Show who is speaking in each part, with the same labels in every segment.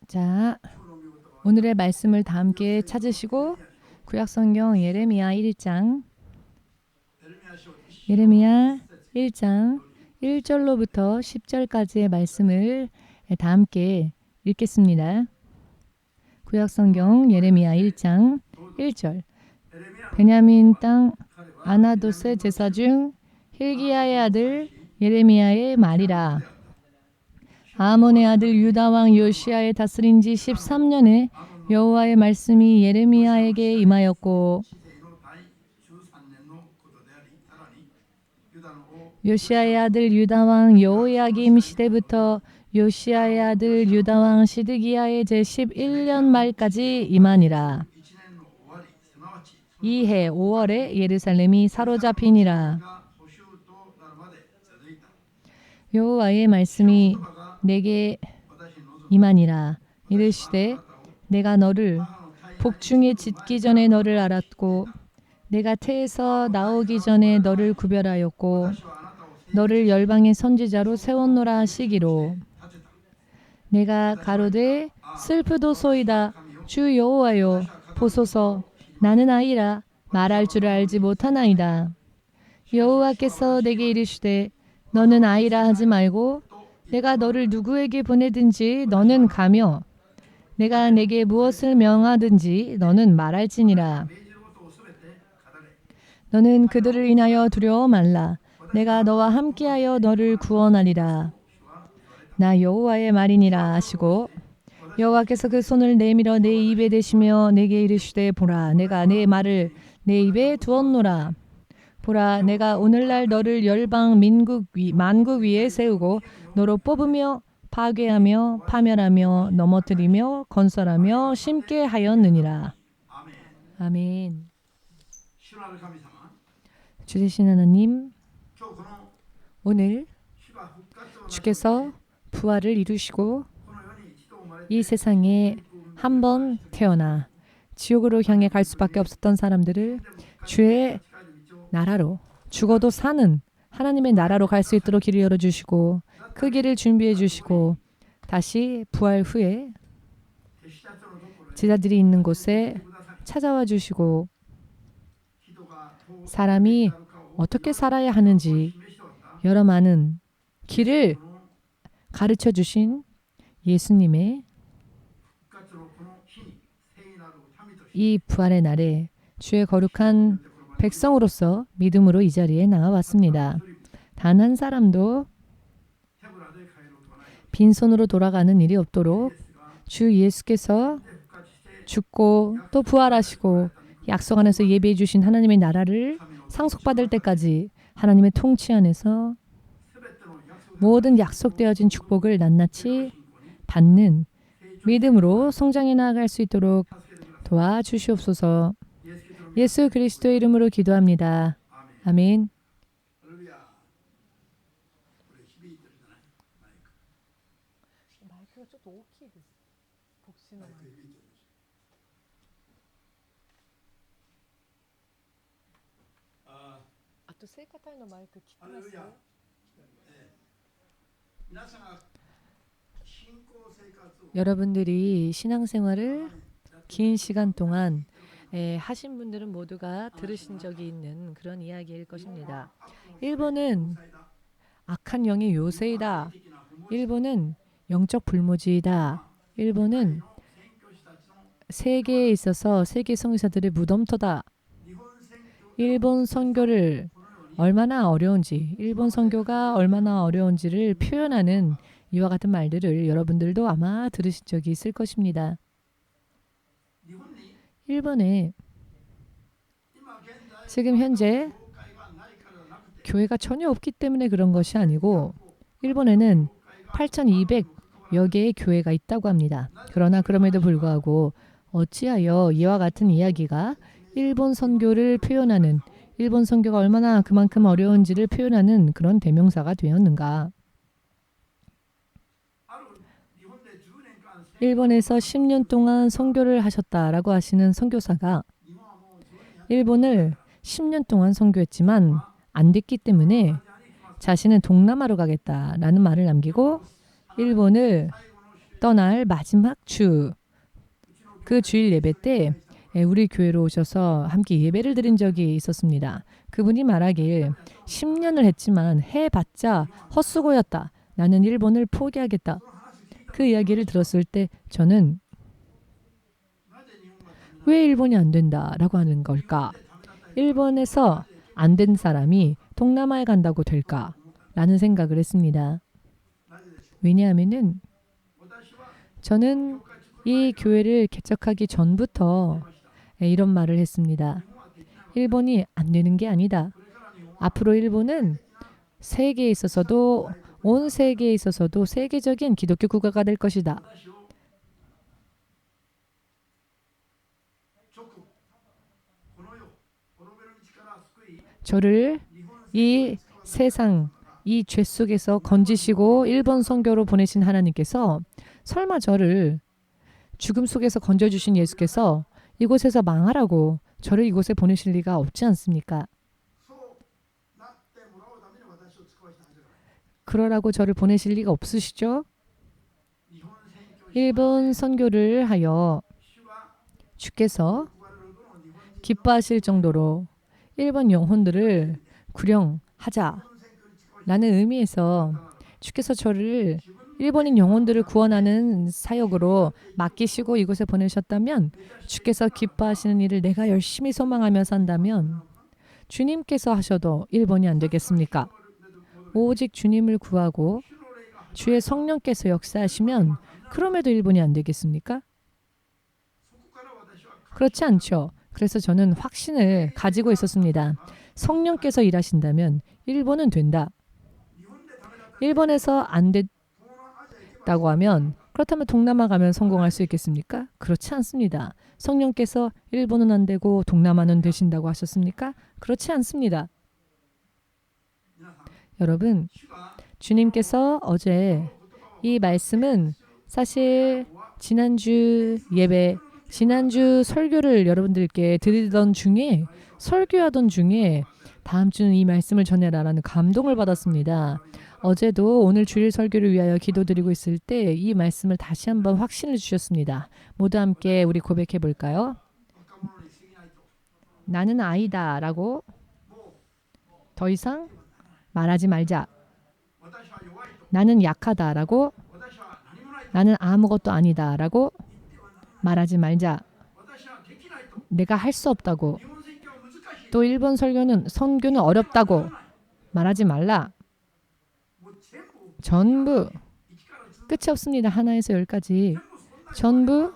Speaker 1: 자, 오늘의 말씀을 다 함께 찾으시고 구약성경 예레미야 1장 1절로부터 10절까지의 말씀을 다 함께 읽겠습니다. 구약성경 예레미야 1장 1절. 베냐민 땅 아나돗의 제사 중 힐기야의 아들 예레미야의 말이라. 아몬의 아들 유다 왕 요시야의 다스린 지 13년에 여호와의 말씀이 예레미야에게 임하였고, 요시야의 아들 유다 왕 여호야김 시대부터 요시야의 아들 유다 왕 시드기야의 제11년 말까지 임하니라. 이해 5월에 예루살렘이 사로잡히니라. 여호와의 말씀이 내게 임하니라. 이르시되 내가 너를 복중에 짓기 전에 너를 알았고 내가 태에서 나오기 전에 너를 구별하였고 너를 열방의 선지자로 세웠노라 하시기로. 내가 가로되 슬프도소이다. 주 여호와여 보소서. 나는 아이라 말할 줄을 알지 못하나이다. 여호와께서 내게 이르시되 너는 아이라 하지 말고 내가 너를 누구에게 보내든지 너는 가며 내가 내게 무엇을 명하든지 너는 말할지니라. 너는 그들을 인하여 두려워 말라. 내가 너와 함께하여 너를 구원하리라. 나 여호와의 말이니라 하시고, 여호와께서 그 손을 내밀어 내 입에 대시며 내게 이르시되 보라, 내가 내 말을 내 입에 두었노라. 보라, 내가 오늘날 너를 열방 만국 위에 세우고 너로 뽑으며 파괴하며 파멸하며 넘어뜨리며 건설하며 심게 하였느니라. 아멘. 주 되신 하나님, 오늘 주께서 부활을 이루시고 이 세상에 한 번 태어나 지옥으로 향해 갈 수밖에 없었던 사람들을 주의 나라로, 죽어도 사는 하나님의 나라로 갈 수 있도록 길을 열어주시고 그 길을 준비해 주시고, 다시 부활 후에 제자들이 있는 곳에 찾아와 주시고 사람이 어떻게 살아야 하는지 여러 많은 길을 가르쳐 주신 예수님의 이 부활의 날에 주의 거룩한 백성으로서 믿음으로 이 자리에 나와왔습니다. 단 한 사람도 빈손으로 돌아가는 일이 없도록 주 예수께서 죽고 또 부활하시고 약속 안에서 예비해 주신 하나님의 나라를 상속받을 때까지 하나님의 통치 안에서 모든 약속되어진 축복을 낱낱이 받는 믿음으로 성장해 나아갈 수 있도록 도와주시옵소서. 예수 그리스도의 이름으로 기도합니다. 아멘. 여러분들이 신앙생활을 긴 시간 동안 하신 분들은 모두가 들으신 적이 있는 그런 이야기일 것입니다. 일본은 악한 영의 요새이다. 일본은 영적 불모지이다. 일본은 세계에 있어서 세계 성교사들의 무덤터다. 일본 선교를 얼마나 어려운지, 일본 선교가 얼마나 어려운지를 표현하는 이와 같은 말들을 여러분들도 아마 들으신 적이 있을 것입니다. 일본에 지금 현재 교회가 전혀 없기 때문에 그런 것이 아니고 일본에는 8,200여 개의 교회가 있다고 합니다. 그러나 그럼에도 불구하고 어찌하여 이와 같은 이야기가 일본 선교를 표현하는, 일본 선교가 얼마나 그만큼 어려운지를 표현하는 그런 대명사가 되었는가? 일본에서 10년 동안 선교를 하셨다라고 하시는 선교사가 일본을 10년 동안 선교했지만 안 됐기 때문에 자신은 동남아로 가겠다라는 말을 남기고 일본을 떠날 마지막 주, 그 주일 예배 때 우리 교회로 오셔서 함께 예배를 드린 적이 있었습니다. 그분이 말하길 10년을 했지만 해봤자 헛수고였다. 나는 일본을 포기하겠다. 그 이야기를 들었을 때 저는 왜 일본이 안 된다라고 하는 걸까? 일본에서 안 된 사람이 동남아에 간다고 될까? 라는 생각을 했습니다. 왜냐하면은 저는 이 교회를 개척하기 전부터 이런 말을 했습니다. 일본이 안 되는 게 아니다. 앞으로 일본은 세계에 있어서도 온 세계에 있어서도 세계적인 기독교 국가가 될 것이다. 저를 이 세상, 이 죄 속에서 건지시고 일본 선교로 보내신 하나님께서 설마 저를 죽음 속에서 건져주신 예수께서 이곳에서 망하라고 저를 이곳에 보내실 리가 없지 않습니까? 그러라고 저를 보내실 리가 없으시죠? 일본 선교를 하여 주께서 기뻐하실 정도로 일본 영혼들을 구령하자 라는 의미에서 주께서 저를 일본인 영혼들을 구원하는 사역으로 맡기시고 이곳에 보내셨다면 주께서 기뻐하시는 일을 내가 열심히 소망하며 산다면 주님께서 하셔도 일본이 안 되겠습니까? 오직 주님을 구하고 주의 성령께서 역사하시면 그럼에도 일본이 안 되겠습니까? 그렇지 않죠. 그래서 저는 확신을 가지고 있었습니다. 성령께서 일하신다면 일본은 된다. 일본에서 안 됐다고 하면 그렇다면 동남아 가면 성공할 수 있겠습니까? 그렇지 않습니다. 성령께서 일본은 안 되고 동남아는 되신다고 하셨습니까? 그렇지 않습니다. 여러분, 주님께서 어제 이 말씀은 사실 지난주 예배, 지난주 설교를 여러분들께 드리던 중에 설교하던 중에 다음 주는 이 말씀을 전해라라는 감동을 받았습니다. 어제도 오늘 주일 설교를 위하여 기도드리고 있을 때 이 말씀을 다시 한번 확신을 주셨습니다. 모두 함께 우리 고백해 볼까요? 나는 아이다 라고 더 이상 말하지 말자. 나는 약하다 라고 나는 아무것도 아니다 라고 말하지 말자. 내가 할 수 없다고 또 일본 선교는 어렵다고 말하지 말라. 전부 끝이 없습니다. 하나에서 열까지 전부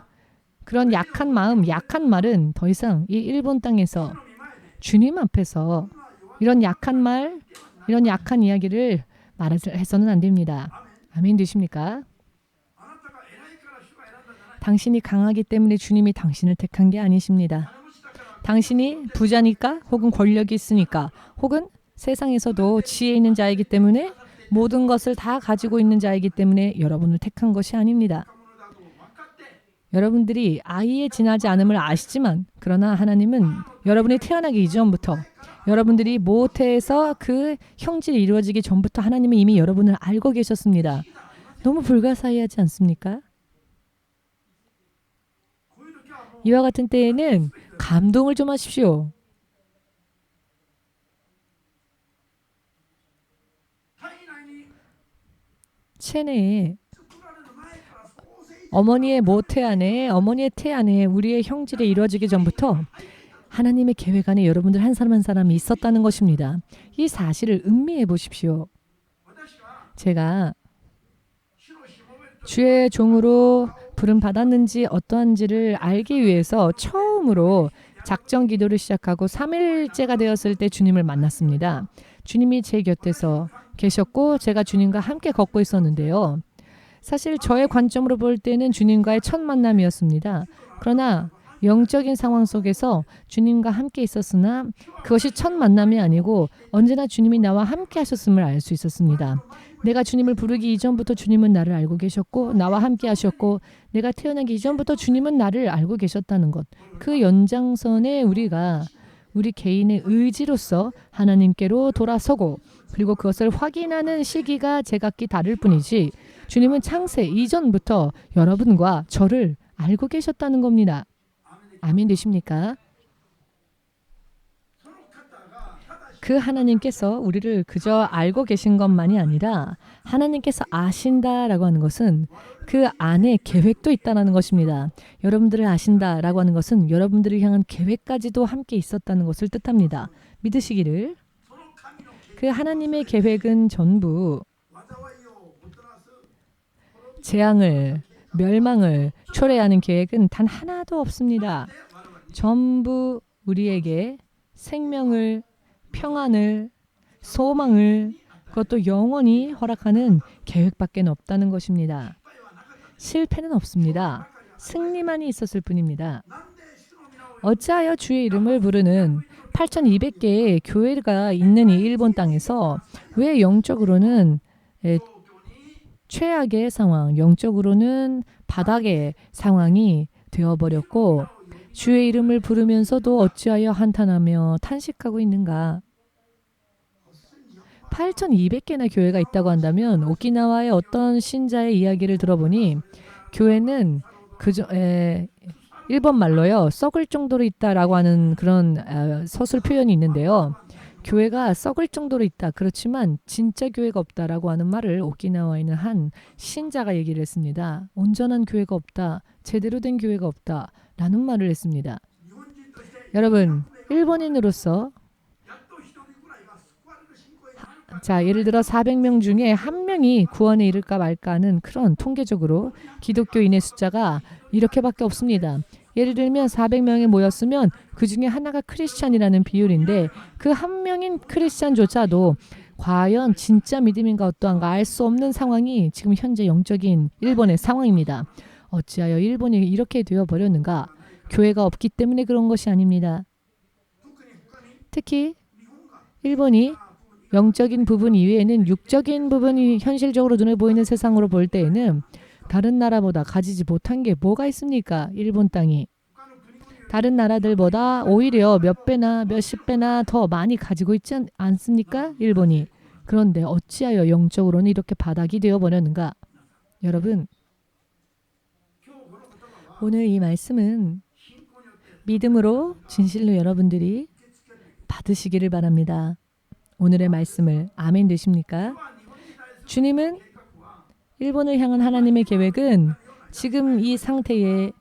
Speaker 1: 그런 약한 마음, 약한 말은 더 이상 이 일본 땅에서 주님 앞에서 이런 약한 말, 이런 약한 이야기를 말해서는 안 됩니다. 아멘 되십니까? 당신이 강하기 때문에 주님이 당신을 택한 게 아니십니다. 당신이 부자니까 혹은 권력이 있으니까 혹은 세상에서도 지혜 있는 자이기 때문에 모든 것을 다 가지고 있는 자이기 때문에 여러분을 택한 것이 아닙니다. 여러분들이 아이에 지나지 않음을 아시지만 그러나 하나님은 여러분이 태어나기 이전부터 여러분들이 모태에서 그 형질이 이루어지기 전부터 하나님은 이미 여러분을 알고 계셨습니다. 너무 불가사의하지 않습니까? 이와 같은 때에는 감동을 좀 하십시오. 체내에 어머니의 모태 안에 어머니의 태 안에 우리의 형질이 이루어지기 전부터 하나님의 계획 안에 여러분들 한 사람 한 사람이 있었다는 것입니다. 이 사실을 음미해 보십시오. 제가 주의 종으로 부름 받았는지 어떠한지를 알기 위해서 처음으로 작정 기도를 시작하고 3일째가 되었을 때 주님을 만났습니다. 주님이 제 곁에서 계셨고 제가 주님과 함께 걷고 있었는데요. 사실 저의 관점으로 볼 때는 주님과의 첫 만남이었습니다. 그러나 영적인 상황 속에서 주님과 함께 있었으나 그것이 첫 만남이 아니고 언제나 주님이 나와 함께 하셨음을 알 수 있었습니다. 내가 주님을 부르기 이전부터 주님은 나를 알고 계셨고 나와 함께 하셨고 내가 태어나기 이전부터 주님은 나를 알고 계셨다는 것. 그 연장선에 우리가 우리 개인의 의지로서 하나님께로 돌아서고 그리고 그것을 확인하는 시기가 제각기 다를 뿐이지 주님은 창세 이전부터 여러분과 저를 알고 계셨다는 겁니다. 아멘 되십니까? 그 하나님께서 우리를 그저 알고 계신 것만이 아니라 하나님께서 아신다라고 하는 것은 그 안에 계획도 있다는 것입니다. 여러분들을 아신다라고 하는 것은 여러분들을 향한 계획까지도 함께 있었다는 것을 뜻합니다. 믿으시기를. 그 하나님의 계획은 전부 재앙을, 멸망을 초래하는 계획은 단 하나도 없습니다. 전부 우리에게 생명을, 평안을, 소망을, 그것도 영원히 허락하는 계획밖에 없다는 것입니다. 실패는 없습니다. 승리만이 있었을 뿐입니다. 어찌하여 주의 이름을 부르는 8,200개의 교회가 있는 이 일본 땅에서 왜 영적으로는 최악의 상황, 영적으로는 바닥의 상황이 되어버렸고 주의 이름을 부르면서도 어찌하여 한탄하며 탄식하고 있는가? 8,200개나 교회가 있다고 한다면 오키나와의 어떤 신자의 이야기를 들어보니 교회는 일본 말로요. 썩을 정도로 있다라고 하는 그런 서술 표현이 있는데요. 교회가 썩을 정도로 있다. 그렇지만 진짜 교회가 없다라고 하는 말을 오키나와에 있는 한 신자가 얘기를 했습니다. 온전한 교회가 없다. 제대로 된 교회가 없다. 라는 말을 했습니다. 여러분, 일본인으로서 자, 예를 들어 400명 중에 한 명이 구원에 이를까 말까 하는 그런 통계적으로 기독교인의 숫자가 이렇게밖에 없습니다. 예를 들면 400명이 모였으면 그 중에 하나가 크리스찬이라는 비율인데 그 한 명인 크리스찬조차도 과연 진짜 믿음인가 어떠한가 알 수 없는 상황이 지금 현재 영적인 일본의 상황입니다. 어찌하여 일본이 이렇게 되어버렸는가? 교회가 없기 때문에 그런 것이 아닙니다. 특히 일본이 영적인 부분 이외에는 육적인 부분이 현실적으로 눈에 보이는 세상으로 볼 때에는 다른 나라보다 가지지 못한 게 뭐가 있습니까? 일본 땅이. 다른 나라들보다 오히려 몇 배나 몇십 배나 더 많이 가지고 있지 않습니까? 일본이. 그런데 어찌하여 영적으로는 이렇게 바닥이 되어버렸는가? 여러분, 오늘 이 말씀은 믿음으로 진실로 여러분들이 받으시기를 바랍니다. 오늘의 말씀을 아멘 되십니까? 주님은 일본을 향한 하나님의 계획은 지금 이 상태에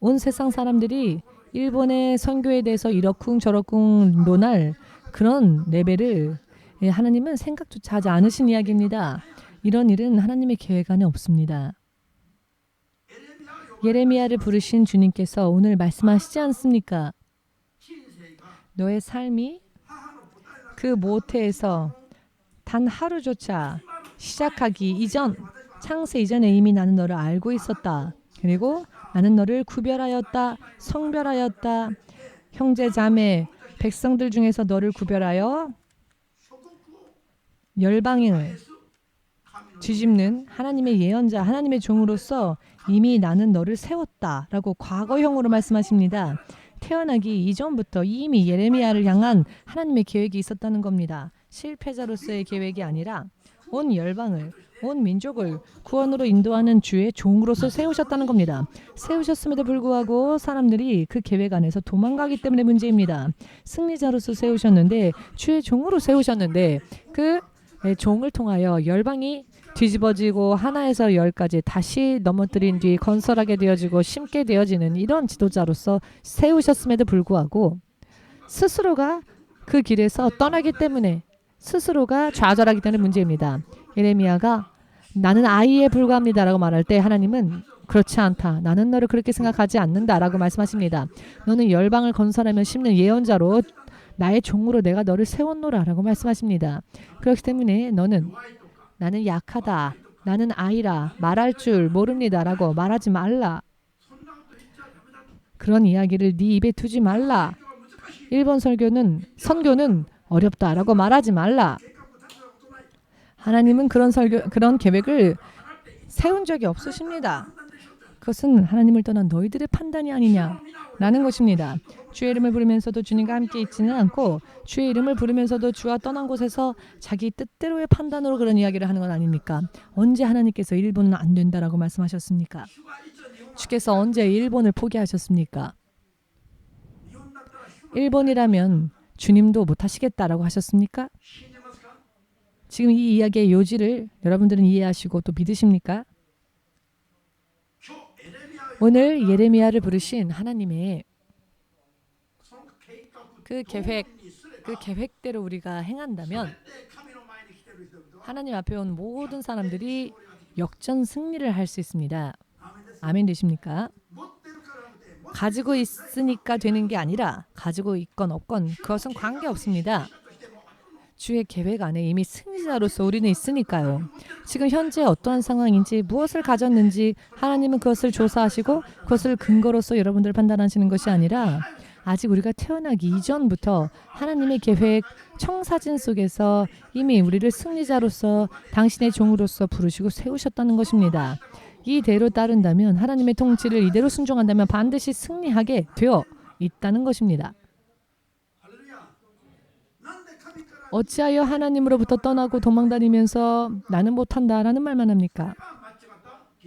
Speaker 1: 온 세상 사람들이 일본의 선교에 대해서 이러쿵 저러쿵 논할 그런 레벨을 하나님은 생각조차 하지 않으신 이야기입니다. 이런 일은 하나님의 계획 안에 없습니다. 예레미야를 부르신 주님께서 오늘 말씀하시지 않습니까? 너의 삶이 그 모태에서 단 하루조차 시작하기 이전, 창세 이전에 이미 나는 너를 알고 있었다. 그리고 나는 너를 구별하였다, 성별하였다. 형제, 자매, 백성들 중에서 너를 구별하여 열방을 뒤집는 하나님의 예언자, 하나님의 종으로서 이미 나는 너를 세웠다라고 과거형으로 말씀하십니다. 태어나기 이전부터 이미 예레미야를 향한 하나님의 계획이 있었다는 겁니다. 실패자로서의 계획이 아니라 온 열방을, 온 민족을 구원으로 인도하는 주의 종으로서 세우셨다는 겁니다. 세우셨음에도 불구하고 사람들이 그 계획 안에서 도망가기 때문에 문제입니다. 승리자로서 세우셨는데 주의 종으로 세우셨는데 그 종을 통하여 열방이 뒤집어지고 하나에서 열까지 다시 넘어뜨린 뒤 건설하게 되어지고 심게 되어지는 이런 지도자로서 세우셨음에도 불구하고 스스로가 그 길에서 떠나기 때문에 스스로가 좌절하기 때문에 문제입니다. 예레미야가 나는 아이에 불과합니다 라고 말할 때 하나님은 그렇지 않다. 나는 너를 그렇게 생각하지 않는다 라고 말씀하십니다. 너는 열방을 건설하며 심는 예언자로 나의 종으로 내가 너를 세웠노라 라고 말씀하십니다. 그렇기 때문에 나는 약하다. 나는 아이라. 말할 줄 모릅니다. 라고 말하지 말라. 그런 이야기를 네 입에 두지 말라. 일본 선교는 어렵다. 라고 말하지 말라. 하나님은 그런 계획을 세운 적이 없으십니다. 그것은 하나님을 떠난 너희들의 판단이 아니냐라는 것입니다. 주의 이름을 부르면서도 주님과 함께 있지는 않고 주의 이름을 부르면서도 주와 떠난 곳에서 자기 뜻대로의 판단으로 그런 이야기를 하는 건 아닙니까? 언제 하나님께서 일본은 안 된다라고 말씀하셨습니까? 주께서 언제 일본을 포기하셨습니까? 일본이라면 주님도 못하시겠다라고 하셨습니까? 지금 이 이야기의 요지를 여러분들은 이해하시고 또 믿으십니까? 오늘 예레미야를 부르신 하나님의 그 계획대로 우리가 행한다면 하나님 앞에 온 모든 사람들이 역전 승리를 할 수 있습니다. 아멘 되십니까? 가지고 있으니까 되는 게 아니라 가지고 있건 없건 그것은 관계없습니다. 주의 계획 안에 이미 승리자로서 우리는 있으니까요. 지금 현재 어떠한 상황인지 무엇을 가졌는지 하나님은 그것을 조사하시고 그것을 근거로서 여러분들을 판단하시는 것이 아니라 아직 우리가 태어나기 이전부터 하나님의 계획 청사진 속에서 이미 우리를 승리자로서 당신의 종으로서 부르시고 세우셨다는 것입니다. 이대로 따른다면 하나님의 통치를 이대로 순종한다면 반드시 승리하게 되어 있다는 것입니다. 어찌하여 하나님으로부터 떠나고 도망다니면서 나는 못한다라는 말만 합니까?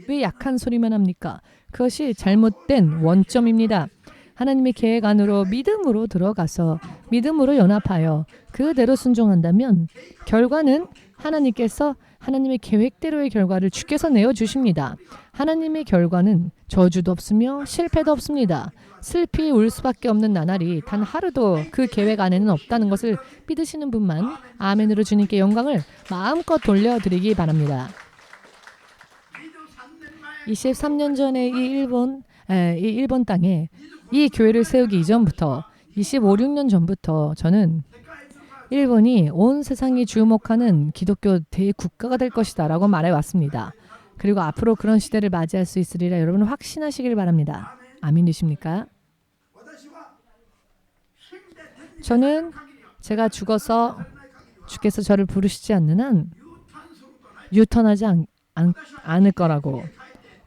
Speaker 1: 왜 약한 소리만 합니까? 그것이 잘못된 원점입니다. 하나님의 계획 안으로 믿음으로 들어가서 믿음으로 연합하여 그대로 순종한다면 결과는 하나님께서 하나님의 계획대로의 결과를 주께서 내어주십니다. 하나님의 결과는 저주도 없으며 실패도 없습니다. 슬피 울 수밖에 없는 나날이 단 하루도 그 계획 안에는 없다는 것을 믿으시는 분만 아멘으로 주님께 영광을 마음껏 돌려드리기 바랍니다. 23년 전에 이 일본 땅에 이 교회를 세우기 이전부터 25, 6년 전부터 저는 일본이 온 세상이 주목하는 기독교 대국가가 될 것이다 라고 말해왔습니다. 그리고 앞으로 그런 시대를 맞이할 수 있으리라 여러분 확신하시길 바랍니다. 아멘 되십니까? 저는 제가 죽어서 주께서 저를 부르시지 않는 한 유턴하지 않을 거라고,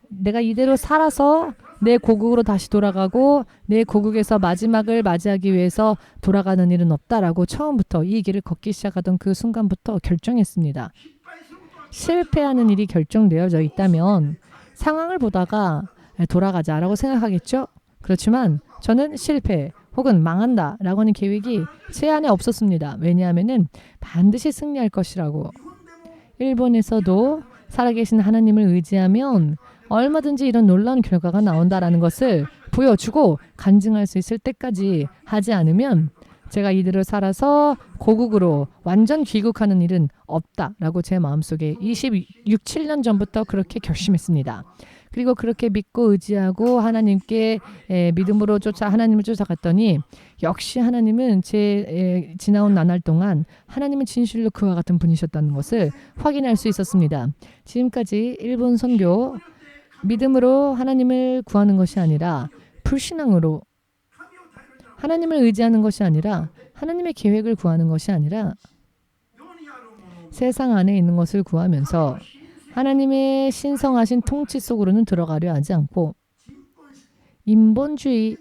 Speaker 1: 내가 이대로 살아서 내 고국으로 다시 돌아가고 내 고국에서 마지막을 맞이하기 위해서 돌아가는 일은 없다라고 처음부터 이 길을 걷기 시작하던 그 순간부터 결정했습니다. 실패하는 일이 결정되어져 있다면 상황을 보다가 돌아가자라고 생각하겠죠? 그렇지만 저는 실패 혹은 망한다라고 하는 계획이 제 안에 없었습니다. 왜냐하면 반드시 승리할 것이라고. 일본에서도 살아계신 하나님을 의지하면 얼마든지 이런 놀라운 결과가 나온다라는 것을 보여주고 간증할 수 있을 때까지 하지 않으면 제가 이대로 살아서 고국으로 완전 귀국하는 일은 없다라고 제 마음속에 26, 7년 전부터 그렇게 결심했습니다. 그리고 그렇게 믿고 의지하고 하나님께 믿음으로 하나님을 쫓아갔더니 역시 하나님은 제 지나온 나날 동안 하나님은 진실로 그와 같은 분이셨다는 것을 확인할 수 있었습니다. 지금까지 일본 선교 믿음으로 하나님을 구하는 것이 아니라 불신앙으로 하나님을 의지하는 것이 아니라 하나님의 계획을 구하는 것이 아니라 세상 안에 있는 것을 구하면서 하나님의 신성하신 통치 속으로는 들어가려 하지 않고 인본주의,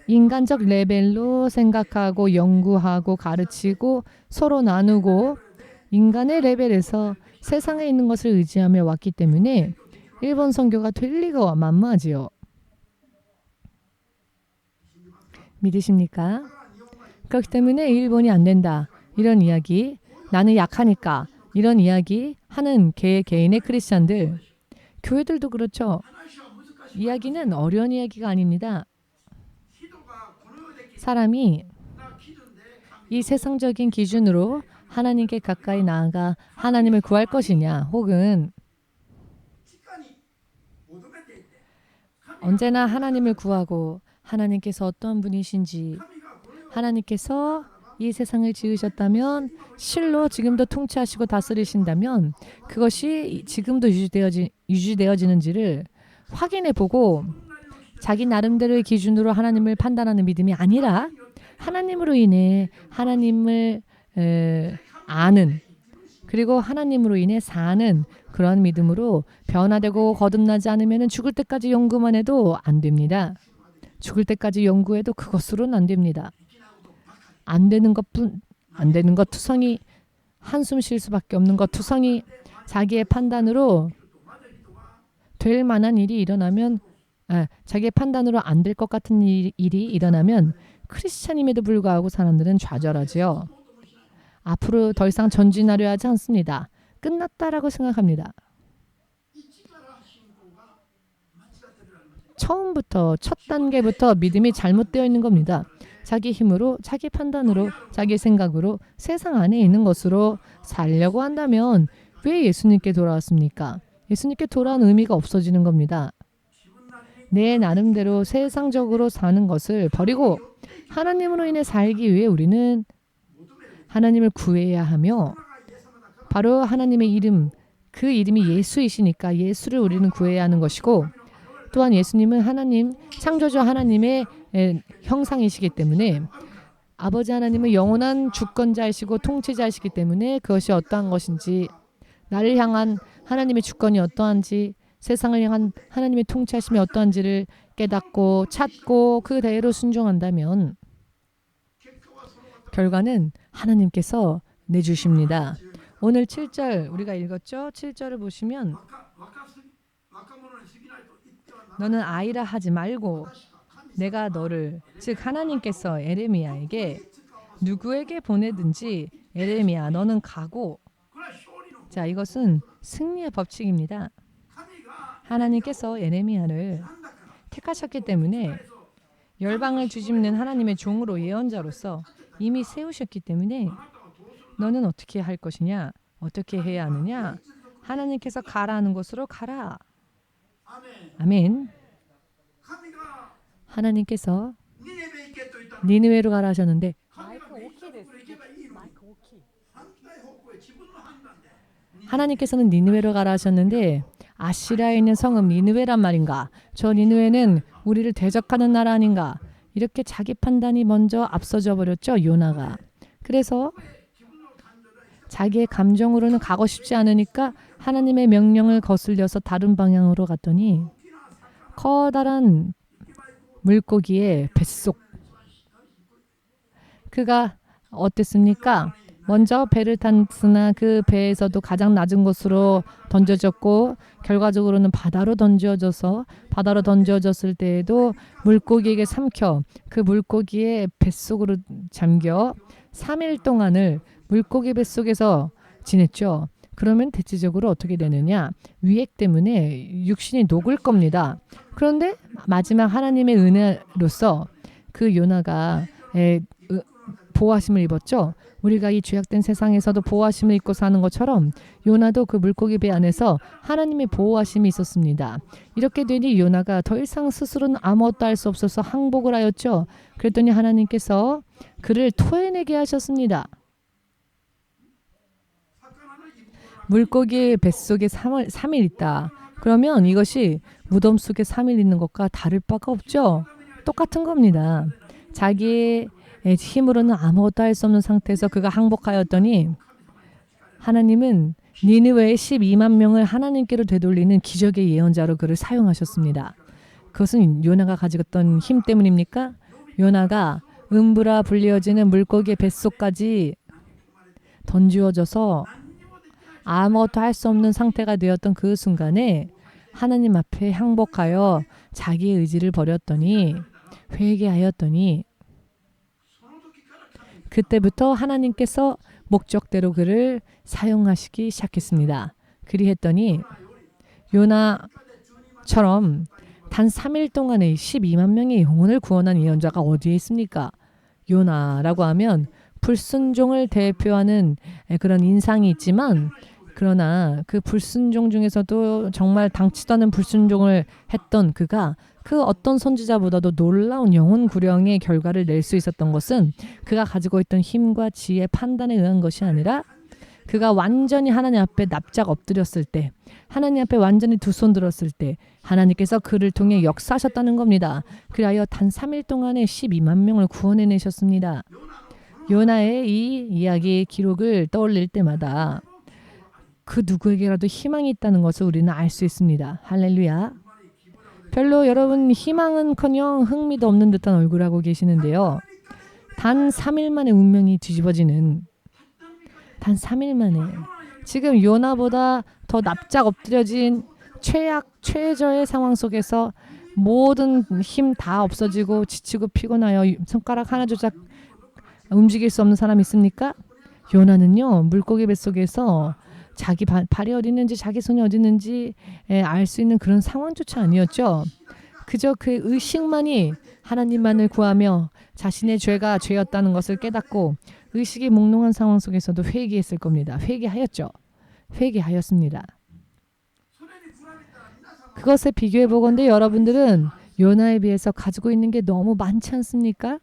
Speaker 1: 인간적 레벨로 생각하고 연구하고 가르치고 서로 나누고 인간의 레벨에서 세상에 있는 것을 의지하며 왔기 때문에 일본 선교가 될 리가 만무하지요. 믿으십니까? 그렇기 때문에 일본이 안 된다. 이런 이야기, 나는 약하니까 이런 이야기 하는 개인의 크리스찬들, 교회들도 그렇죠. 이야기는 어려운 이야기가 아닙니다. 사람이 이 세상적인 기준으로 하나님께 가까이 나아가 하나님을 구할 것이냐, 혹은 언제나 하나님을 구하고 하나님께서 어떤 분이신지, 하나님께서 이 세상을 지으셨다면 실로 지금도 통치하시고 다스리신다면 그것이 지금도 유지되어지는지를 확인해 보고 자기 나름대로의 기준으로 하나님을 판단하는 믿음이 아니라 하나님으로 인해 하나님을 아는, 그리고 하나님으로 인해 사는 그런 믿음으로 변화되고 거듭나지 않으면 죽을 때까지 연구만 해도 안 됩니다. 죽을 때까지 연구해도 그것으로는 안 됩니다. 안 되는 것 투성이, 한숨 쉴 수밖에 없는 것 투성이, 자기의 판단으로 될 만한 일이 일어나면, 자기의 판단으로 안 될 것 같은 일이 일어나면 크리스찬임에도 불구하고 사람들은 좌절하지요. 앞으로 더 이상 전진하려 하지 않습니다. 끝났다라고 생각합니다. 처음부터, 첫 단계부터 믿음이 잘못되어 있는 겁니다. 자기 힘으로, 자기 판단으로, 자기 생각으로, 세상 안에 있는 것으로 살려고 한다면 왜 예수님께 돌아왔습니까? 예수님께 돌아온 의미가 없어지는 겁니다. 내 나름대로 세상적으로 사는 것을 버리고 하나님으로 인해 살기 위해 우리는 하나님을 구해야 하며, 바로 하나님의 이름, 그 이름이 예수이시니까 예수를 우리는 구해야 하는 것이고, 또한 예수님은 하나님, 창조주 하나님의 형상이시기 때문에, 아버지 하나님은 영원한 주권자이시고 통치자이시기 때문에 그것이 어떠한 것인지, 나를 향한 하나님의 주권이 어떠한지, 세상을 향한 하나님의 통치하심이 어떠한지를 깨닫고 찾고 그대로 순종한다면 결과는 하나님께서 내주십니다. 오늘 7절 우리가 읽었죠? 7절을 보시면 너는 아이라 하지 말고 내가 너를, 즉 하나님께서 에레미야에게 누구에게 보내든지 에레미야 너는 가고, 자, 이것은 승리의 법칙입니다. 하나님께서 에레미야를 택하셨기 때문에 열방을 뒤집는 하나님의 종으로 예언자로서 이미 세우셨기 때문에 너는 어떻게 할 것이냐? 어떻게 해야 하느냐? 하나님께서 가라는 곳으로 가라. 아멘. 하나님께서 니느웨로 가라 하셨는데 하나님께서는 니느웨로 가라 하셨는데 아시리아에 있는 성읍 니느웨란 말인가? 저 니느웨는 우리를 대적하는 나라 아닌가? 이렇게 자기 판단이 먼저 앞서져 버렸죠, 요나가. 그래서 자기의 감정으로는 가고 싶지 않으니까 하나님의 명령을 거슬려서 다른 방향으로 갔더니 커다란 물고기의 뱃속, 그가 어땠습니까? 먼저 배를 탔으나 그 배에서도 가장 낮은 곳으로 던져졌고 결과적으로는 바다로 던져졌을 때에도 물고기에게 삼켜 그 물고기의 뱃속으로 잠겨 3일 동안을 물고기 뱃속에서 지냈죠. 그러면 대체적으로 어떻게 되느냐? 위액 때문에 육신이 녹을 겁니다. 그런데 마지막 하나님의 은혜로서 그 요나가 보호하심을 입었죠. 우리가 이 죄악된 세상에서도 보호하심을 입고 사는 것처럼 요나도 그 물고기 배 안에서 하나님의 보호하심이 있었습니다. 이렇게 되니 요나가 더 이상 스스로는 아무것도 할 수 없어서 항복을 하였죠. 그랬더니 하나님께서 그를 토해내게 하셨습니다. 물고기의 뱃속에 3일 있다. 그러면 이것이 무덤 속에 3일 있는 것과 다를 바가 없죠. 똑같은 겁니다. 자기의 힘으로는 아무것도 할 수 없는 상태에서 그가 항복하였더니 하나님은 니느웨의 12만 명을 하나님께로 되돌리는 기적의 예언자로 그를 사용하셨습니다. 그것은 요나가 가지고 있던 힘 때문입니까? 요나가 음부라 불리어지는 물고기의 뱃속까지 던지워져서 아무것도 할 수 없는 상태가 되었던 그 순간에 하나님 앞에 항복하여 자기의 의지를 버렸더니 회개하였더니 그때부터 하나님께서 목적대로 그를 사용하시기 시작했습니다. 그리했더니 요나처럼 단 3일 동안에 12만 명의 영혼을 구원한 예언자가 어디에 있습니까? 요나라고 하면 불순종을 대표하는 그런 인상이 있지만, 그러나 그 불순종 중에서도 정말 당치도 않은 불순종을 했던 그가 그 어떤 선지자보다도 놀라운 영혼 구령의 결과를 낼 수 있었던 것은 그가 가지고 있던 힘과 지혜, 판단에 의한 것이 아니라 그가 완전히 하나님 앞에 납작 엎드렸을 때, 하나님 앞에 완전히 두 손 들었을 때 하나님께서 그를 통해 역사하셨다는 겁니다. 그리하여 단 3일 동안에 12만 명을 구원해내셨습니다. 요나의 이 이야기 기록을 떠올릴 때마다 그 누구에게라도 희망이 있다는 것을 우리는 알 수 있습니다. 할렐루야. 별로 여러분 희망은커녕 흥미도 없는 듯한 얼굴하고 계시는데요. 단 3일 만에 운명이 뒤집어지는 단 3일 만에 지금 요나보다 더 납작 엎드려진 최저의 상황 속에서 모든 힘 다 없어지고 지치고 피곤하여 손가락 하나조차 움직일 수 없는 사람 있습니까? 요나는요 물고기 뱃속에서 자기 발이 어디 있는지 자기 손이 어디 있는지 알 수 있는 그런 상황조차 아니었죠. 그저 그 의식만이 하나님만을 구하며 자신의 죄가 죄였다는 것을 깨닫고 의식이 몽롱한 상황 속에서도 회개했을 겁니다. 회개하였죠. 회개하였습니다. 그것에 비교해 보건대 여러분들은 요나에 비해서 가지고 있는 게 너무 많지 않습니까?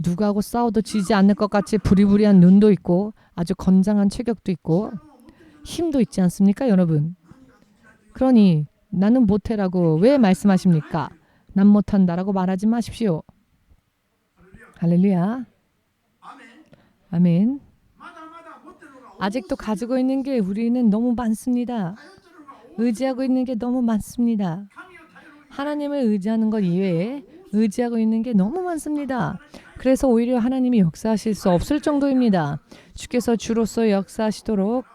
Speaker 1: 누구하고 싸워도 지지 않을 것 같이 부리부리한 눈도 있고 아주 건장한 체격도 있고 힘도 있지 않습니까, 여러분? 그러니 나는 못해라고 왜 말씀하십니까? 난 못한다라고 말하지 마십시오. 할렐루야. 아멘. 아직도 가지고 있는 게 우리는 너무 많습니다. 의지하고 있는 게 너무 많습니다. 하나님을 의지하는 것 이외에 의지하고 있는 게 너무 많습니다. 그래서 오히려 하나님이 역사하실 수 없을 정도입니다. 주께서 주로서 역사하시도록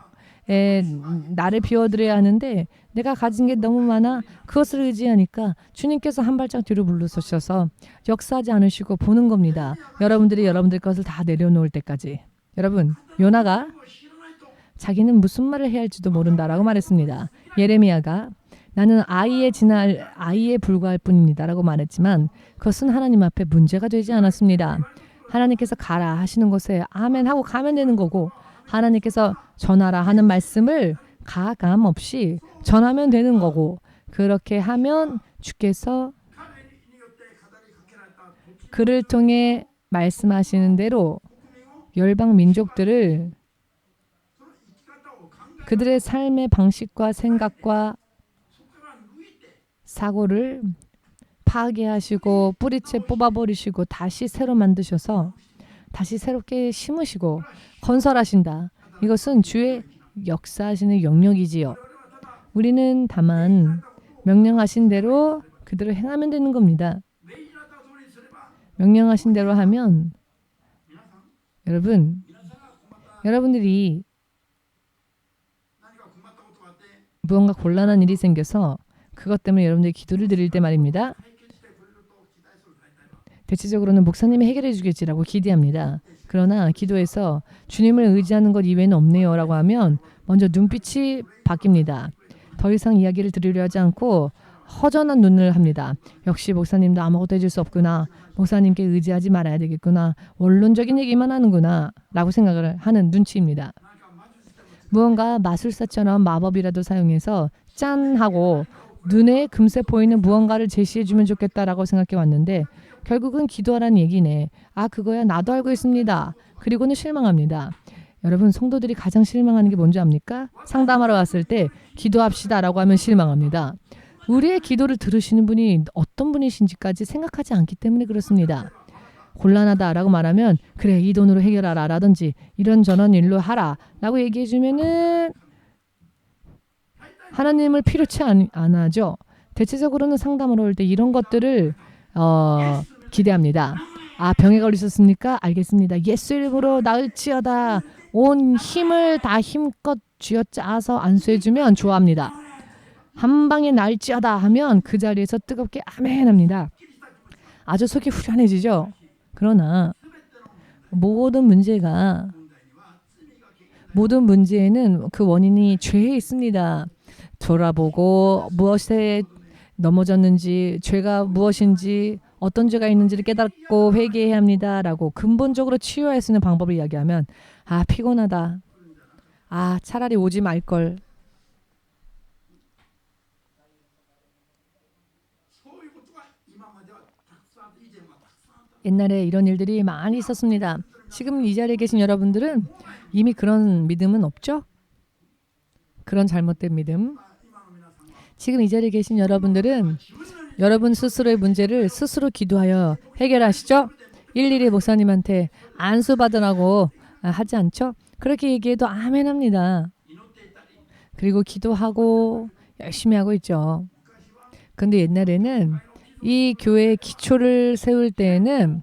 Speaker 1: 나를 비워드려야 하는데 내가 가진 게 너무 많아 그것을 의지하니까 주님께서 한 발짝 뒤로 물러서셔서 역사하지 않으시고 보는 겁니다. 여러분들이 여러분들 것을 다 내려놓을 때까지. 여러분, 요나가 자기는 무슨 말을 해야 할지도 모른다라고 말했습니다. 예레미야가 나는 아이에 불과할 뿐입니다라고 말했지만 그것은 하나님 앞에 문제가 되지 않았습니다. 하나님께서 가라 하시는 곳에 아멘 하고 가면 되는 거고 하나님께서 전하라 하는 말씀을 가감 없이 전하면 되는 거고 그렇게 하면 주께서 그를 통해 말씀하시는 대로 열방 민족들을 그들의 삶의 방식과 생각과 사고를 파괴하시고 뿌리채 뽑아버리시고 다시 새로 만드셔서 다시 새롭게 심으시고 건설하신다. 이것은 주의 역사하시는 영역이지요. 우리는 다만 명령하신 대로 그대로 행하면 되는 겁니다. 명령하신 대로 하면 여러분들이 무언가 곤란한 일이 생겨서 그것 때문에 여러분들이 기도를 드릴 때 말입니다. 대체적으로는 목사님이 해결해 주겠지라고 기대합니다. 그러나 기도에서 주님을 의지하는 것 이외에는 없네요 라고 하면 먼저 눈빛이 바뀝니다. 더 이상 이야기를 들으려 하지 않고 허전한 눈을 합니다. 역시 목사님도 아무것도 해줄 수 없구나. 목사님께 의지하지 말아야 되겠구나. 원론적인 얘기만 하는구나 라고 생각을 하는 눈치입니다. 무언가 마술사처럼 마법이라도 사용해서 짠 하고 눈에 금세 보이는 무언가를 제시해주면 좋겠다라고 생각해 왔는데 결국은 기도하라는 얘기네. 아 그거야 나도 알고 있습니다. 그리고는 실망합니다. 여러분 성도들이 가장 실망하는 게 뭔지 압니까? 상담하러 왔을 때 기도합시다라고 하면 실망합니다. 우리의 기도를 들으시는 분이 어떤 분이신지까지 생각하지 않기 때문에 그렇습니다. 곤란하다라고 말하면 그래 이 돈으로 해결하라 라든지 이런저런 일로 하라 라고 얘기해 주면은 하나님을 필요치 안 하죠. 대체적으로는 상담을 올 때 이런 것들을 기대합니다. 아 병에 걸리셨습니까? 알겠습니다. 예수 이름으로 나을지어다. 온 힘을 다 힘껏 쥐어짜서 안수해주면 좋아합니다. 한 방에 나을지어다 하면 그 자리에서 뜨겁게 아멘 합니다. 아주 속이 후련해지죠. 그러나 모든 문제에는 그 원인이 죄에 있습니다. 돌아보고 무엇에 넘어졌는지 죄가 무엇인지 어떤 죄가 있는지를 깨닫고 회개해야 합니다라고 근본적으로 치유할 수 있는 방법을 이야기하면 아 피곤하다. 아 차라리 오지 말걸. 옛날에 이런 일들이 많이 있었습니다. 지금 이 자리에 계신 여러분들은 이미 그런 믿음은 없죠? 그런 잘못된 믿음. 지금 이 자리에 계신 여러분들은 여러분 스스로의 문제를 스스로 기도하여 해결하시죠. 일일이 목사님한테 안수 받으라고 하지 않죠. 그렇게 얘기해도 아멘 합니다. 그리고 기도하고 열심히 하고 있죠. 근데 옛날에는 이 교회의 기초를 세울 때에는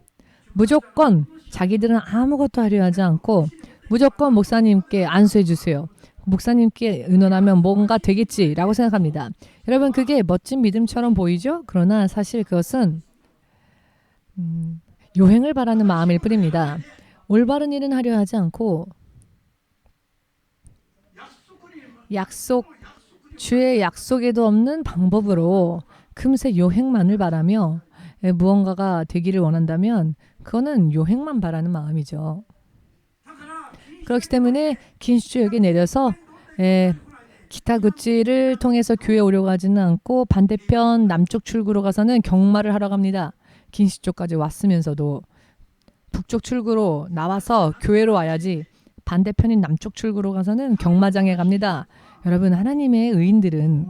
Speaker 1: 무조건 자기들은 아무것도 하려 하지 않고 무조건 목사님께 안수해 주세요. 목사님께 의논하면 뭔가 되겠지라고 생각합니다. 여러분 그게 멋진 믿음처럼 보이죠? 그러나 사실 그것은 요행을 바라는 마음일 뿐입니다. 올바른 일은 하려 하지 않고 주의 약속에도 없는 방법으로 금세 요행만을 바라며 무언가가 되기를 원한다면 그거는 요행만 바라는 마음이죠. 그렇기 때문에 긴슈역에 내려서 기타 굿즈를 통해서 교회에 오려고 하지는 않고 반대편 남쪽 출구로 가서는 경마를 하러 갑니다. 긴슈 쪽까지 왔으면서도 북쪽 출구로 나와서 교회로 와야지 반대편인 남쪽 출구로 가서는 경마장에 갑니다. 여러분 하나님의 의인들은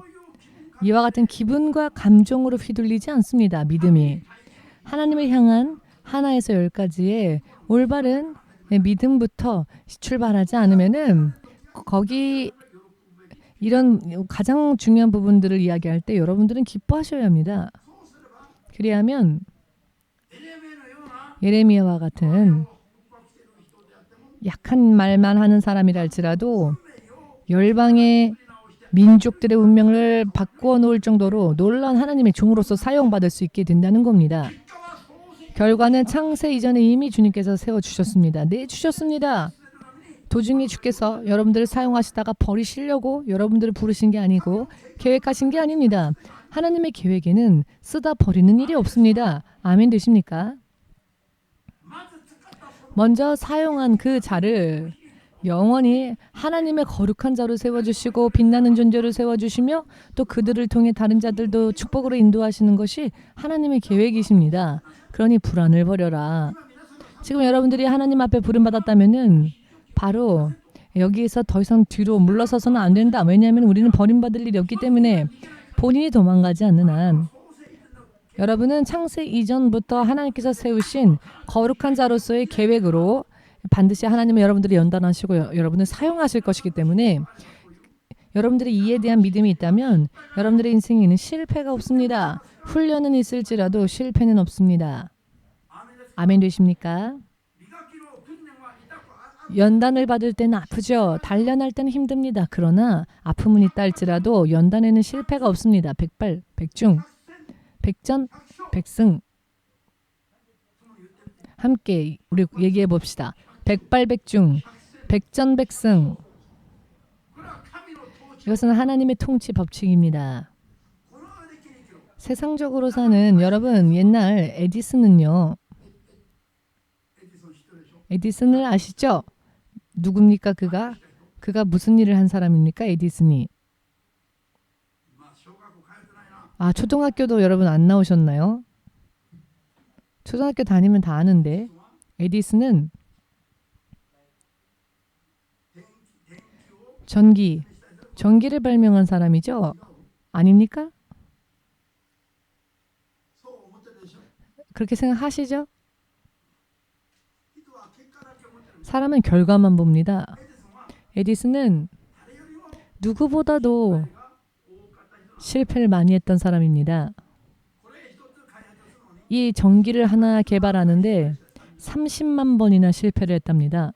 Speaker 1: 이와 같은 기분과 감정으로 휘둘리지 않습니다. 믿음이. 하나님을 향한 하나에서 열까지의 올바른 믿음부터 출발하지 않으면은 거기 이런 가장 중요한 부분들을 이야기할 때 여러분들은 기뻐하셔야 합니다. 그리하면 예레미야와 같은 약한 말만 하는 사람이라 할지라도 열방의 민족들의 운명을 바꾸어 놓을 정도로 놀라운 하나님의 종으로서 사용받을 수 있게 된다는 겁니다. 결과는 창세 이전에 이미 주님께서 세워주셨습니다. 내주셨습니다. 도중에 주께서 여러분들을 사용하시다가 버리시려고 여러분들을 부르신 게 아니고 계획하신 게 아닙니다. 하나님의 계획에는 쓰다 버리는 일이 없습니다. 아멘 되십니까? 먼저 사용한 그 자를 영원히 하나님의 거룩한 자로 세워주시고 빛나는 존재로 세워주시며 또 그들을 통해 다른 자들도 축복으로 인도하시는 것이 하나님의 계획이십니다. 그러니 불안을 버려라. 지금 여러분들이 하나님 앞에 부름받았다면은 바로 여기에서 더 이상 뒤로 물러서서는 안 된다. 왜냐하면 우리는 버림받을 일이 없기 때문에 본인이 도망가지 않는 한 여러분은 창세 이전부터 하나님께서 세우신 거룩한 자로서의 계획으로 반드시 하나님은 여러분들을 연단하시고 여러분을 사용하실 것이기 때문에 여러분들이 이에 대한 믿음이 있다면 여러분들의 인생에는 실패가 없습니다. 훈련은 있을지라도 실패는 없습니다. 아멘 되십니까? 연단을 받을 때는 아프죠. 단련할 때는 힘듭니다. 그러나 아픔은 있다 할지라도 연단에는 실패가 없습니다. 백발, 백중, 백전, 백승. 함께 우리 얘기해 봅시다. 백발백중, 백전백승. 이것은 하나님의 통치 법칙입니다. 세상적으로 사는 여러분 옛날 에디슨은요. 에디슨을 아시죠? 누굽니까 그가? 그가 무슨 일을 한 사람입니까? 에디슨이. 초등학교도 여러분 안 나오셨나요? 초등학교 다니면 다 아는데 에디슨은 전기를 발명한 사람이죠? 아닙니까? 그렇게 생각하시죠? 사람은 결과만 봅니다. 에디슨은 누구보다도 실패를 많이 했던 사람입니다. 이 전기를 하나 개발하는데 30만 번이나 실패를 했답니다.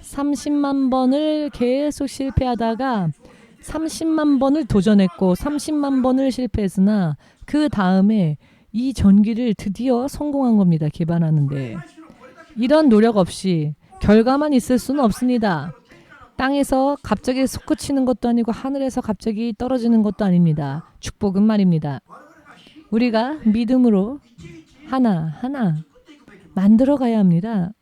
Speaker 1: 30만 번을 계속 실패하다가 30만 번을 도전했고 30만 번을 실패했으나 그 다음에 이 전기를 드디어 성공한 겁니다. 개발하는데. 이런 노력 없이 결과만 있을 수는 없습니다. 땅에서 갑자기 솟구치는 것도 아니고 하늘에서 갑자기 떨어지는 것도 아닙니다. 축복은 말입니다. 우리가 믿음으로 하나하나 만들어 가야 합니다.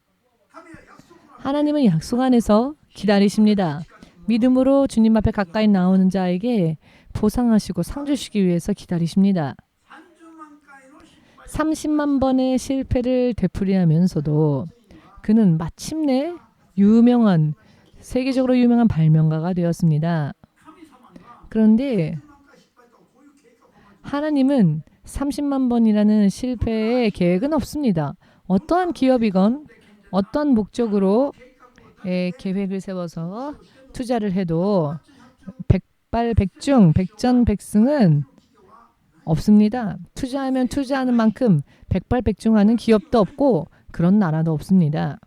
Speaker 1: 하나님은 약속 안에서 기다리십니다. 믿음으로 주님 앞에 가까이 나오는 자에게 보상하시고 상 주시기 위해서 기다리십니다. 30만 번의 실패를 되풀이하면서도 그는 마침내 세계적으로 유명한 발명가가 되었습니다. 그런데 하나님은 30만 번이라는 실패의 계획은 없습니다. 어떠한 기업이건 어떠한 목적으로 계획을 세워서 투자를 해도 백발백중, 백전백승은 없습니다. 투자하면 투자하는 만큼 백발백중하는 기업도 없고 그런 나라도 없습니다.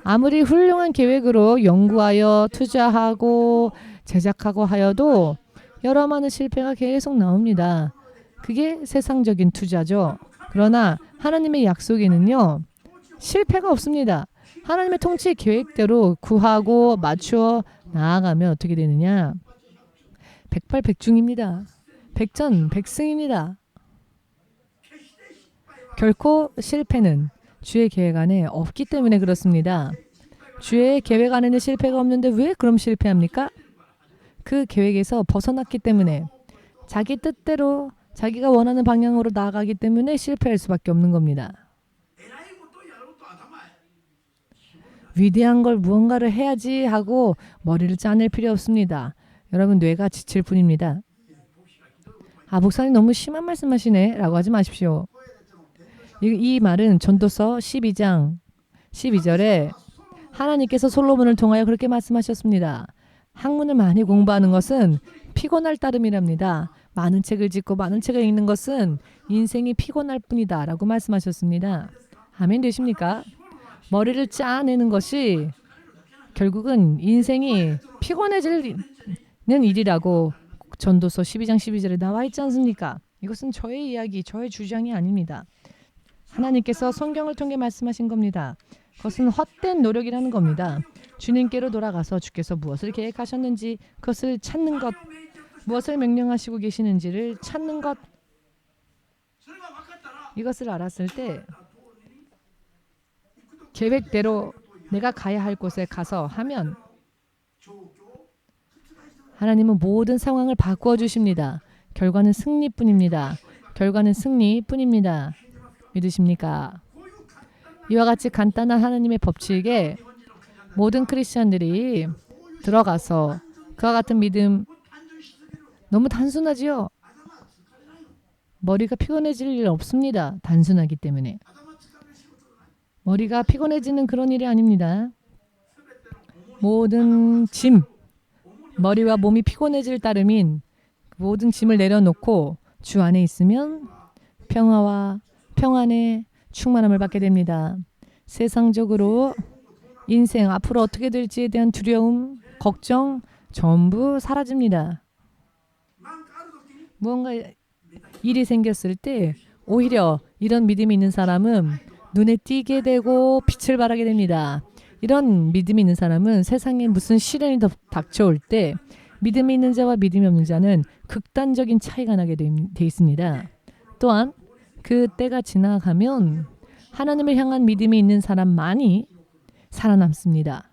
Speaker 1: 아무리 훌륭한 계획으로 연구하여 투자하고 제작하고 하여도 여러 많은 실패가 계속 나옵니다. 그게 세상적인 투자죠. 그러나 하나님의 약속에는요, 실패가 없습니다. 하나님의 통치 계획대로 구하고 맞추어 나아가면 어떻게 되느냐? 백발백중입니다. 백전백승입니다. 결코 실패는 주의 계획 안에 없기 때문에 그렇습니다. 주의 계획 안에는 실패가 없는데 왜 그럼 실패합니까? 그 계획에서 벗어났기 때문에 자기 뜻대로 자기가 원하는 방향으로 나아가기 때문에 실패할 수밖에 없는 겁니다. 위대한 걸 무언가를 해야지 하고 머리를 짜낼 필요 없습니다. 여러분 뇌가 지칠 뿐입니다. 목사님 너무 심한 말씀하시네 라고 하지 마십시오. 이 말은 전도서 12장 12절에 하나님께서 솔로몬을 통하여 그렇게 말씀하셨습니다. 학문을 많이 공부하는 것은 피곤할 따름이랍니다. 많은 책을 짓고 많은 책을 읽는 것은 인생이 피곤할 뿐이다 라고 말씀하셨습니다. 아멘 되십니까? 머리를 짜내는 것이 결국은 인생이 피곤해지는 일이라고 전도서 12장 12절에 나와 있지 않습니까? 이것은 저의 이야기, 저의 주장이 아닙니다. 하나님께서 성경을 통해 말씀하신 겁니다. 그것은 헛된 노력이라는 겁니다. 주님께로 돌아가서 주께서 무엇을 계획하셨는지 그것을 찾는 것, 무엇을 명령하시고 계시는지를 찾는 것, 이것을 알았을 때 계획대로 내가 가야 할 곳에 가서 하면 하나님은 모든 상황을 바꾸어 주십니다. 결과는 승리뿐입니다. 결과는 승리뿐입니다. 믿으십니까? 이와 같이 간단한 하나님의 법칙에 모든 크리스천들이 들어가서 그와 같은 믿음 너무 단순하지요? 머리가 피곤해질 일 없습니다. 단순하기 때문에. 머리가 피곤해지는 그런 일이 아닙니다. 모든 짐, 머리와 몸이 피곤해질 따름인 모든 짐을 내려놓고 주 안에 있으면 평화와 평안의 충만함을 받게 됩니다. 세상적으로 인생 앞으로 어떻게 될지에 대한 두려움, 걱정 전부 사라집니다. 무언가 일이 생겼을 때 오히려 이런 믿음이 있는 사람은 눈에 띄게 되고 빛을 발하게 됩니다. 이런 믿음이 있는 사람은 세상에 무슨 시련이 닥쳐올 때 믿음이 있는 자와 믿음이 없는 자는 극단적인 차이가 나게 돼 있습니다. 또한 그 때가 지나가면 하나님을 향한 믿음이 있는 사람만이 살아남습니다.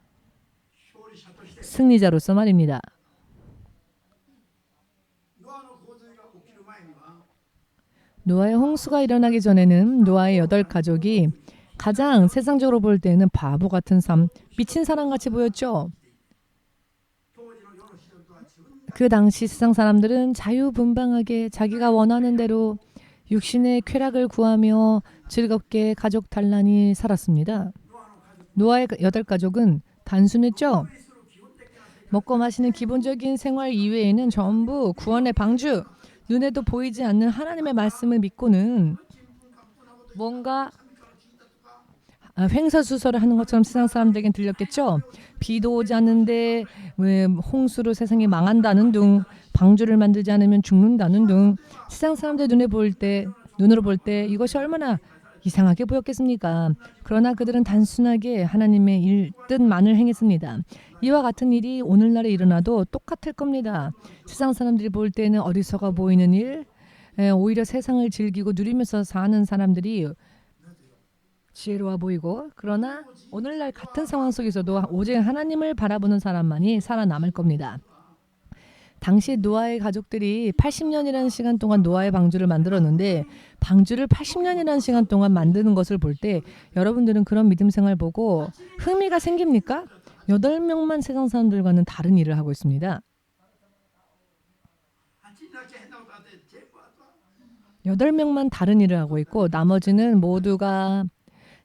Speaker 1: 승리자로서 말입니다. 노아의 홍수가 일어나기 전에는 노아의 8가족이 가장 세상적으로 볼 때는 바보 같은 삶, 미친 사람같이 보였죠. 그 당시 세상 사람들은 자유분방하게 자기가 원하는 대로 육신의 쾌락을 구하며 즐겁게 가족 단란히 살았습니다. 노아의 8가족은 단순했죠. 먹고 마시는 기본적인 생활 이외에는 전부 구원의 방주, 눈에도 보이지 않는 하나님의 말씀을 믿고는 뭔가 횡설수설을 하는 것처럼 세상 사람들에겐 들렸겠죠. 비도 오지 않는데 홍수로 세상이 망한다는 둥, 방주를 만들지 않으면 죽는다는 둥, 세상 사람들 눈으로 볼 때 이것이 얼마나 이상하게 보였겠습니까? 그러나 그들은 단순하게 하나님의 뜻만을 행했습니다. 이와 같은 일이 오늘날에 일어나도 똑같을 겁니다. 세상 사람들이 볼 때는 어리석어 보이는 일, 오히려 세상을 즐기고 누리면서 사는 사람들이 지혜로워 보이고, 그러나 오늘날 같은 상황 속에서도 오직 하나님을 바라보는 사람만이 살아남을 겁니다. 당시 노아의 가족들이 80년이라는 시간 동안 노아의 방주를 만들었는데 방주를 80년이라는 시간 동안 만드는 것을 볼 때 여러분들은 그런 믿음 생활 보고 흥미가 생깁니까? 8명만 세상 사람들과는 다른 일을 하고 있습니다. 8명만 다른 일을 하고 있고 나머지는 모두가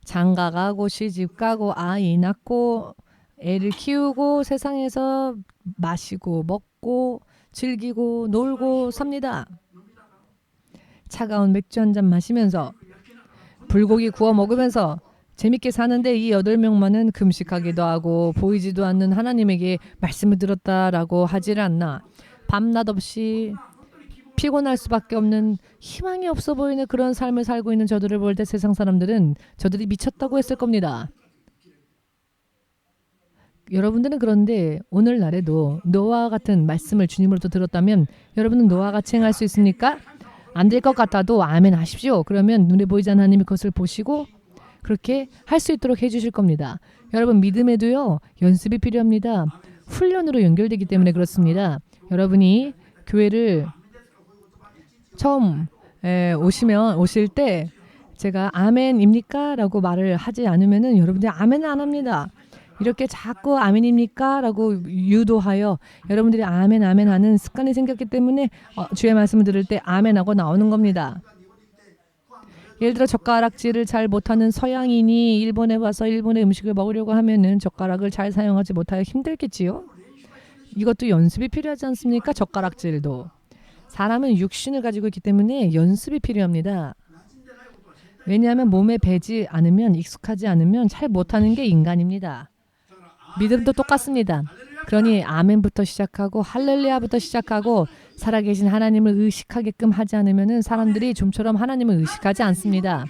Speaker 1: 장가 가고 시집 가고 아이 낳고 애를 키우고 세상에서 마시고 먹고 즐기고 놀고 삽니다. 차가운 맥주 한 잔 마시면서 불고기 구워 먹으면서 재밌게 사는데 이 8명만은 금식하기도 하고 보이지도 않는 하나님에게 말씀을 들었다라고 하지를 않나. 밤낮 없이 피곤할 수밖에 없는 희망이 없어 보이는 그런 삶을 살고 있는 저들을 볼 때 세상 사람들은 저들이 미쳤다고 했을 겁니다. 여러분들은 그런데 오늘날에도 노아와 같은 말씀을 주님으로부터 들었다면 여러분은 노아와 같이 행할 수 있습니까? 안 될 것 같아도 아멘 하십시오. 그러면 눈에 보이지 않는 하나님이 그것을 보시고 그렇게 할 수 있도록 해주실 겁니다. 여러분 믿음에도요 연습이 필요합니다. 훈련으로 연결되기 때문에 그렇습니다. 여러분이 교회를 처음 오실 때 제가 아멘입니까? 라고 말을 하지 않으면은 여러분들이 아멘을 안 합니다. 이렇게 자꾸 아멘입니까? 라고 유도하여 여러분들이 아멘 아멘 하는 습관이 생겼기 때문에 주의 말씀을 들을 때 아멘하고 나오는 겁니다. 예를 들어 젓가락질을 잘 못하는 서양인이 일본에 와서 일본의 음식을 먹으려고 하면은 젓가락을 잘 사용하지 못하여 힘들겠지요. 이것도 연습이 필요하지 않습니까? 젓가락질도. 사람은 육신을 가지고 있기 때문에 연습이 필요합니다. 왜냐하면 몸에 배지 않으면 익숙하지 않으면 잘 못하는 게 인간입니다. 믿음도 똑같습니다. 그러니 아멘부터 시작하고 할렐루야부터 시작하고 살아계신 하나님을 의식하게끔 하지 않으면 사람들이 좀처럼 하나님을 의식하지 않습니다.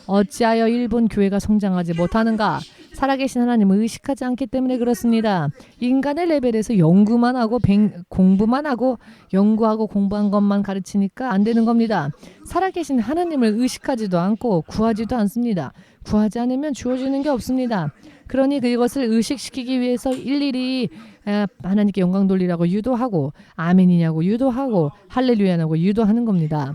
Speaker 1: 어찌하여 일본 교회가 성장하지 못하는가? 살아계신 하나님을 의식하지 않기 때문에 그렇습니다. 인간의 레벨에서 연구만 하고 공부만 하고 연구하고 공부한 것만 가르치니까 안 되는 겁니다. 살아계신 하나님을 의식하지도 않고 구하지도 않습니다. 구하지 않으면 주어지는 게 없습니다. 그러니 그것을 의식시키기 위해서 일일이 하나님께 영광 돌리라고 유도하고 아멘이냐고 유도하고 할렐루야냐고 유도하는 겁니다.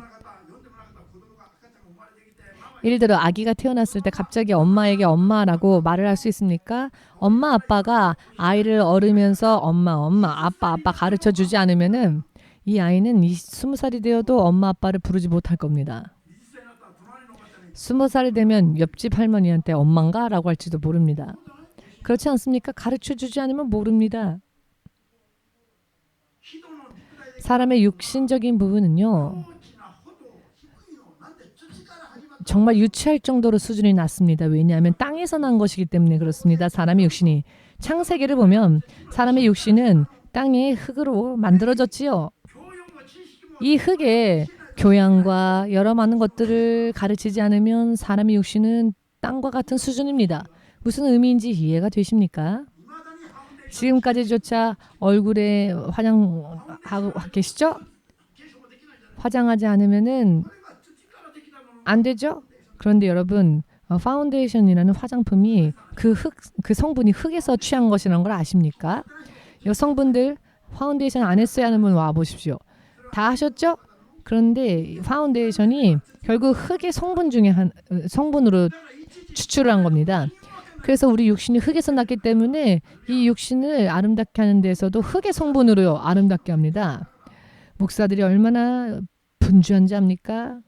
Speaker 1: 예를 들어 아기가 태어났을 때 갑자기 엄마에게 엄마라고 말을 할 수 있습니까? 엄마 아빠가 아이를 얻으면서 엄마 아빠 가르쳐 주지 않으면은 이 아이는 20살이 되어도 엄마 아빠를 부르지 못할 겁니다. 20살이 되면 옆집 할머니한테 엄마인가? 라고 할지도 모릅니다. 그렇지 않습니까? 가르쳐 주지 않으면 모릅니다. 사람의 육신적인 부분은요. 정말 유치할 정도로 수준이 낮습니다. 왜냐하면 땅에서 난 것이기 때문에 그렇습니다. 사람의 육신이. 창세기를 보면 사람의 육신은 땅의 흙으로 만들어졌지요. 이 흙에 교양과 여러 많은 것들을 가르치지 않으면 사람의 육신은 땅과 같은 수준입니다. 무슨 의미인지 이해가 되십니까? 지금까지조차 얼굴에 화장하고 계시죠? 화장하지 않으면은 안 되죠? 그런데 여러분 파운데이션이라는 화장품이 그 성분이 흙에서 취한 것이라는 걸 아십니까? 여성분들 파운데이션 안 했어야 하는 분 와 보십시오. 다 하셨죠? 그런데 파운데이션이 결국 흙의 성분 중에 성분으로 추출을 한 겁니다. 그래서 우리 육신이 흙에서 났기 때문에 이 육신을 아름답게 하는 데서도 흙의 성분으로 아름답게 합니다. 목사들이 얼마나 분주한지 압니까?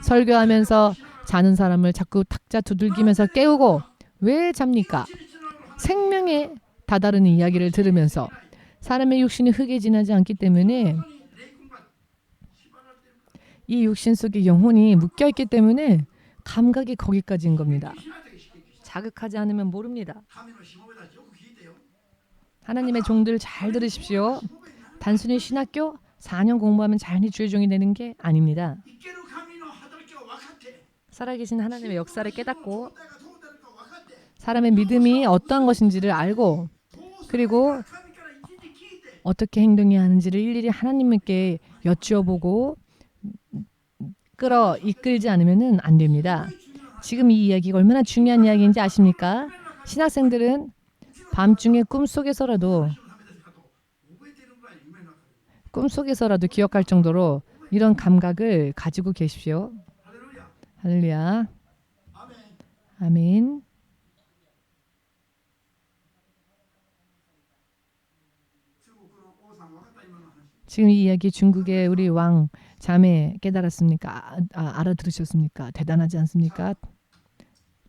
Speaker 1: 설교하면서 자는 사람을 자꾸 탁자 두들기면서 깨우고 왜 잡니까? 생명에 다다르는 이야기를 들으면서 사람의 육신이 흙에 지나지 않기 때문에 이 육신 속에 영혼이 묶여있기 때문에 감각이 거기까지인 겁니다. 자극하지 않으면 모릅니다. 하나님의 종들 잘 들으십시오. 단순히 신학교 4년 공부하면 자연히 주의 종이 되는 게 아닙니다. 살아계신 하나님의 역사를 깨닫고 사람의 믿음이 어떠한 것인지를 알고 그리고 어떻게 행동해야 하는지를 일일이 하나님께 여쭈어보고 이끌지 않으면 안 됩니다. 지금 이 이야기가 얼마나 중요한 이야기인지 아십니까? 신학생들은 밤중에 꿈속에서라도 기억할 정도로 이런 감각을 가지고 계십시오. 할렐루야. 아멘. 지금 이 이야기 중국의 우리 왕 자매 깨달았습니까? 알아들으셨습니까? 대단하지 않습니까?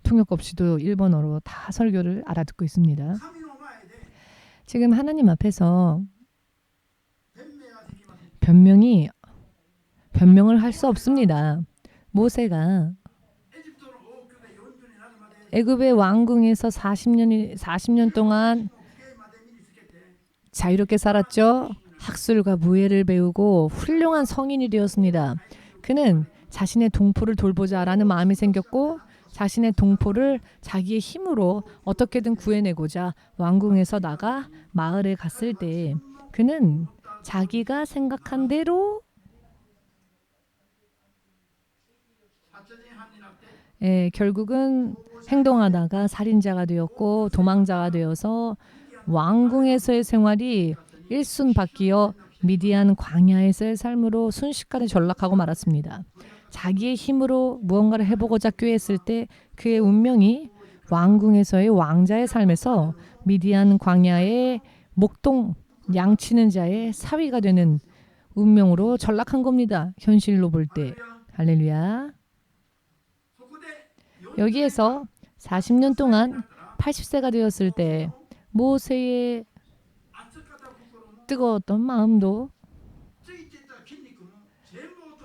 Speaker 1: 통역 없이도 일본어로 다 설교를 알아듣고 있습니다. 지금 하나님 앞에서 변명을 할 수 없습니다. 모세가 애굽의 왕궁에서 40년 동안 자유롭게 살았죠. 학술과 무예를 배우고 훌륭한 성인이 되었습니다. 그는 자신의 동포를 돌보자라는 마음이 생겼고 자신의 동포를 자기의 힘으로 어떻게든 구해내고자 왕궁에서 나가 마을에 갔을 때 그는 자기가 생각한 대로 결국은 행동하다가 살인자가 되었고 도망자가 되어서 왕궁에서의 생활이 일순 바뀌어 미디안 광야에서의 삶으로 순식간에 전락하고 말았습니다. 자기의 힘으로 무언가를 해보고자 꾀했을 때 그의 운명이 왕궁에서의 왕자의 삶에서 미디안 광야의 목동 양치는 자의 사위가 되는 운명으로 전락한 겁니다. 현실로 볼 때. 할렐루야. 여기에서 40년 동안 80세가 되었을 때 모세의 뜨거웠던 마음도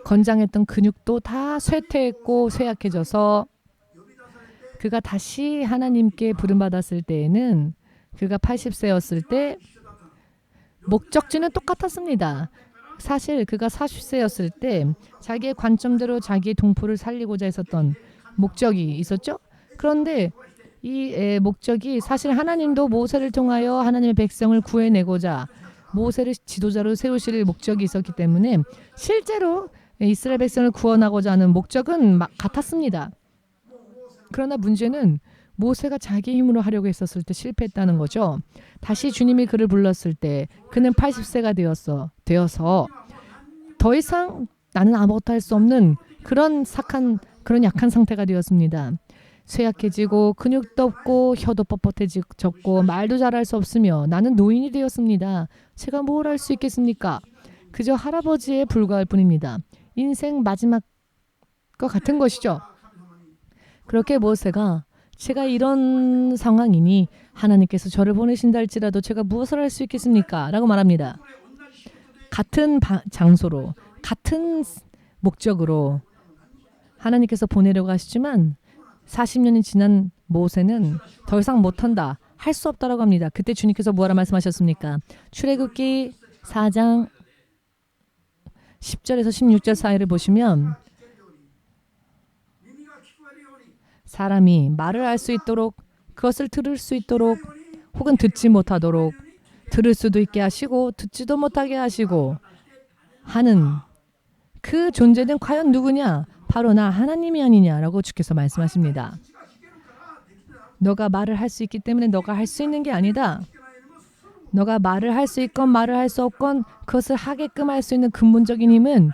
Speaker 1: 건장했던 근육도 다 쇠퇴했고 쇠약해져서 그가 다시 하나님께 부름받았을 때에는 그가 80세였을 때 목적지는 똑같았습니다. 사실 그가 40세였을 때 자기의 관점대로 자기의 동포를 살리고자 했었던 목적이 있었죠. 그런데 이 목적이 사실 하나님도 모세를 통하여 하나님의 백성을 구해내고자 모세를 지도자로 세우실 목적이 있었기 때문에 실제로 이스라엘 백성을 구원하고자 하는 목적은 같았습니다. 그러나 문제는 모세가 자기 힘으로 하려고 했었을 때 실패했다는 거죠. 다시 주님이 그를 불렀을 때 그는 80세가 되어서 더 이상 나는 아무것도 할 수 없는 그런 약한 상태가 되었습니다. 쇠약해지고 근육도 없고 혀도 뻣뻣해졌고 말도 잘할 수 없으며 나는 노인이 되었습니다. 제가 뭘 할 수 있겠습니까? 그저 할아버지에 불과할 뿐입니다. 인생 마지막과 같은 것이죠. 그렇게 모세가 제가 이런 상황이니 하나님께서 저를 보내신다 할지라도 제가 무엇을 할 수 있겠습니까? 라고 말합니다. 같은 장소로 같은 목적으로 하나님께서 보내려고 하시지만 40년이 지난 모세는 더 이상 못한다. 할 수 없다라고 합니다. 그때 주님께서 뭐라 말씀하셨습니까? 출애굽기 4장 10절에서 16절 사이를 보시면 사람이 말을 할 수 있도록 그것을 들을 수 있도록 혹은 듣지 못하도록 들을 수도 있게 하시고 듣지도 못하게 하시고 하는 그 존재는 과연 누구냐? 바로 나 하나님이 아니냐라고 주께서 말씀하십니다. 너가 말을 할 수 있기 때문에 너가 할 수 있는 게 아니다. 너가 말을 할 수 있건 말을 할 수 없건 그것을 하게끔 할 수 있는 근본적인 힘은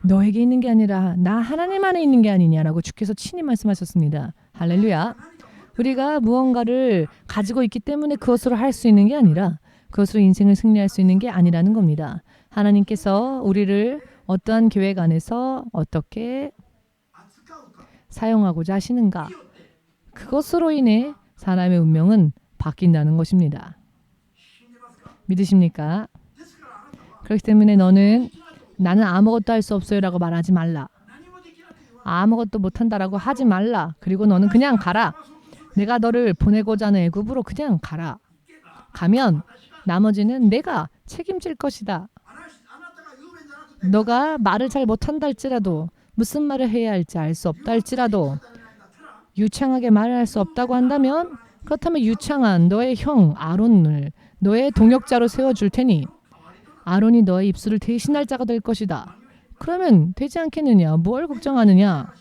Speaker 1: 너에게 있는 게 아니라 나 하나님 안에 있는 게 아니냐라고 주께서 친히 말씀하셨습니다. 할렐루야. 우리가 무언가를 가지고 있기 때문에 그것으로 할 수 있는 게 아니라 그것으로 인생을 승리할 수 있는 게 아니라는 겁니다. 하나님께서 우리를 어떠한 계획 안에서 어떻게 사용하고자 하시는가. 그것으로 인해 사람의 운명은 바뀐다는 것입니다. 믿으십니까? 그렇기 때문에 나는 아무것도 할 수 없어요 라고 말하지 말라. 아무것도 못한다라고 하지 말라. 그리고 너는 그냥 가라. 내가 너를 보내고자 하는 애굽으로 그냥 가라. 가면 나머지는 내가 책임질 것이다. 너가 말을 잘 못한다 할지라도 무슨 말을 해야 할지 알 수 없다 할지라도 유창하게 말을 할 수 없다고 한다면 그렇다면 유창한 너의 형 아론을 너의 동역자로 세워줄 테니 아론이 너의 입술을 대신할 자가 될 것이다. 그러면 되지 않겠느냐? 뭘 걱정하느냐?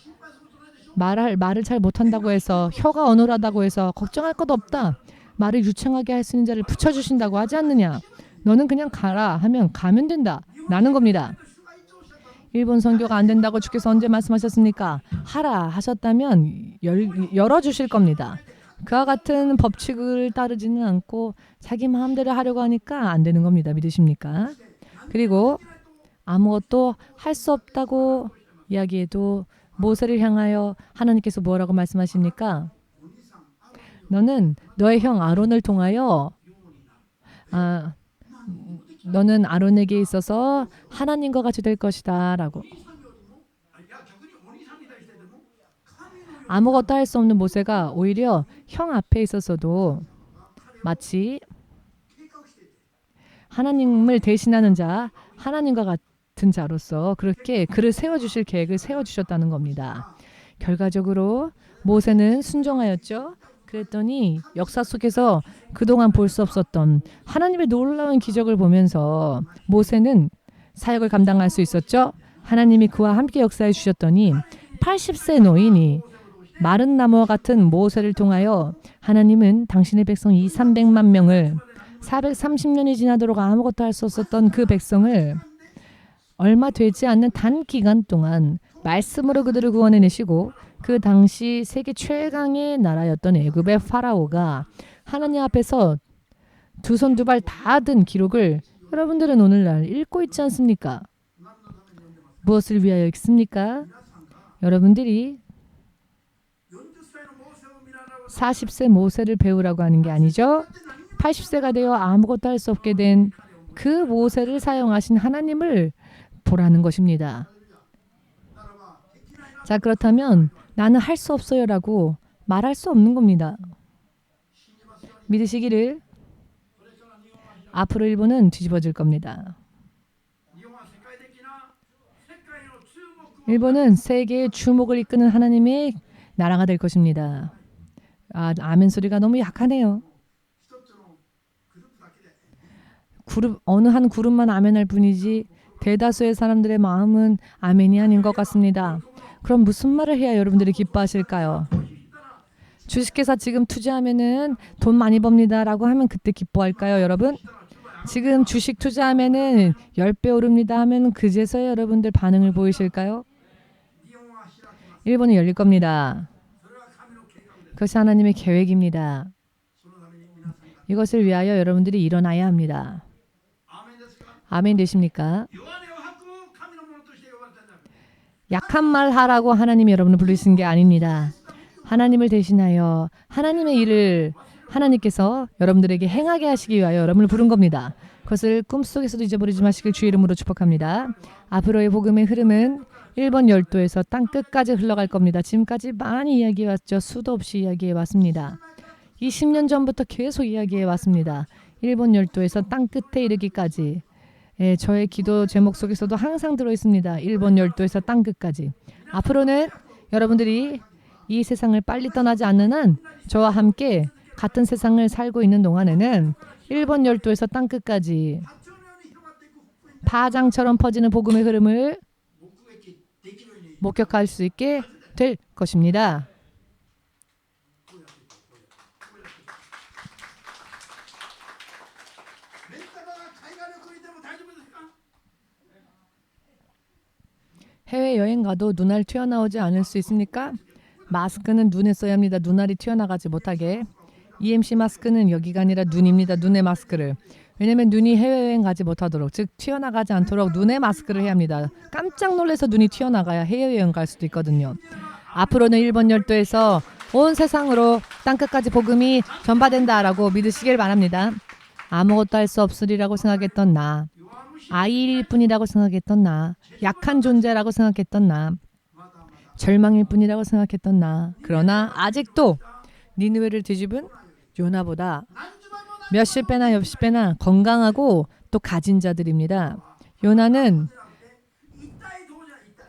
Speaker 1: 말을 잘 못한다고 해서 혀가 어눌하다고 해서 걱정할 것 없다. 말을 유창하게 할 수 있는 자를 붙여주신다고 하지 않느냐? 너는 그냥 가라 하면 가면 된다. 라는 겁니다. 일본 선교가 안 된다고 주께서 언제 말씀하셨습니까? 하라 하셨다면 열어주실 겁니다. 그와 같은 법칙을 따르지는 않고 자기 마음대로 하려고 하니까 안 되는 겁니다. 믿으십니까? 그리고 아무것도 할 수 없다고 이야기해도 모세를 향하여 하나님께서 뭐라고 말씀하십니까? 너는 너의 형 아론을 통하여 아, 너는 아론에게 있어서 하나님과 같이 될 것이다 라고. 아무것도 할 수 없는 모세가 오히려 형 앞에 있어서도 마치 하나님을 대신하는 자, 하나님과 같은 자로서 그렇게 그를 세워주실 계획을 세워주셨다는 겁니다. 결과적으로 모세는 순종하였죠. 그랬더니 역사 속에서 그동안 볼 수 없었던 하나님의 놀라운 기적을 보면서 모세는 사역을 감당할 수 있었죠. 하나님이 그와 함께 역사해 주셨더니 80세 노인이 마른 나무와 같은 모세를 통하여 하나님은 당신의 백성 2,300만 명을 430년이 지나도록 아무것도 할 수 없었던 그 백성을 얼마 되지 않는 단기간 동안 말씀으로 그들을 구원해내시고 그 당시 세계 최강의 나라였던 애굽의 파라오가 하나님 앞에서 두 손 두 발 다 든 기록을 여러분들은 오늘날 읽고 있지 않습니까? 무엇을 위하여 읽습니까? 여러분들이 40세 모세를 배우라고 하는 게 아니죠. 80세가 되어 아무것도 할 수 없게 된 그 모세를 사용하신 하나님을 보라는 것입니다. 자, 그렇다면 나는 할 수 없어요라고 말할 수 없는 겁니다. 믿으시기를 앞으로 일본은 뒤집어질 겁니다. 일본은 세계의 주목을 이끄는 하나님의 나라가 될 것입니다. 아멘 소리가 너무 약하네요. 어느 한 그룹만 아멘할 뿐이지 대다수의 사람들의 마음은 아멘이 아닌 것 같습니다. 그럼 무슨 말을 해야 여러분들이 기뻐하실까요? 주식회사 지금 투자하면은 돈 많이 법니다 라고 하면 그때 기뻐할까요, 여러분? 지금 주식 투자하면은 10배 오릅니다 하면 그제서야 여러분들 반응을 보이실까요? 일본은 열릴 겁니다. 그것이 하나님의 계획입니다. 이것을 위하여 여러분들이 일어나야 합니다. 아멘 되십니까? 약한 말 하라고 하나님이 여러분을 부르신 게 아닙니다. 하나님을 대신하여 하나님의 일을 하나님께서 여러분들에게 행하게 하시기 위하여 여러분을 부른 겁니다. 그것을 꿈속에서도 잊어버리지 마시길 주의 이름으로 축복합니다. 앞으로의 복음의 흐름은 일본 열도에서 땅 끝까지 흘러갈 겁니다. 지금까지 많이 이야기해 왔죠. 수도 없이 이야기해 왔습니다. 20년 전부터 계속 이야기해 왔습니다. 일본 열도에서 땅 끝에 이르기까지. 저의 기도 제목 속에서도 항상 들어있습니다. 일본 열도에서 땅 끝까지. 앞으로는 여러분들이 이 세상을 빨리 떠나지 않는 한 저와 함께 같은 세상을 살고 있는 동안에는 일본 열도에서 땅 끝까지 파장처럼 퍼지는 복음의 흐름을 목격할 수 있게 될 것입니다. 해외여행 가도 눈알 튀어나오지 않을 수 있습니까? 마스크는 눈에 써야 합니다. 눈알이 튀어나가지 못하게. EMC 마스크는 여기가 아니라 눈입니다. 눈의 마스크를. 왜냐하면 눈이 해외여행 가지 못하도록, 즉 튀어나가지 않도록 눈의 마스크를 해야 합니다. 깜짝 놀라서 눈이 튀어나가야 해외여행 갈 수도 있거든요. 앞으로는 일본 열도에서 온 세상으로 땅끝까지 복음이 전파된다라고 믿으시길 바랍니다. 아무것도 할 수 없으리라고 생각했던 나, 아이일 뿐이라고 생각했던 나, 약한 존재라고 생각했던 나, 절망일 뿐이라고 생각했던 나, 그러나 아직도 니느웨를 뒤집은 요나보다 몇십 배나 몇십 배나 건강하고 또 가진 자들입니다. 요나는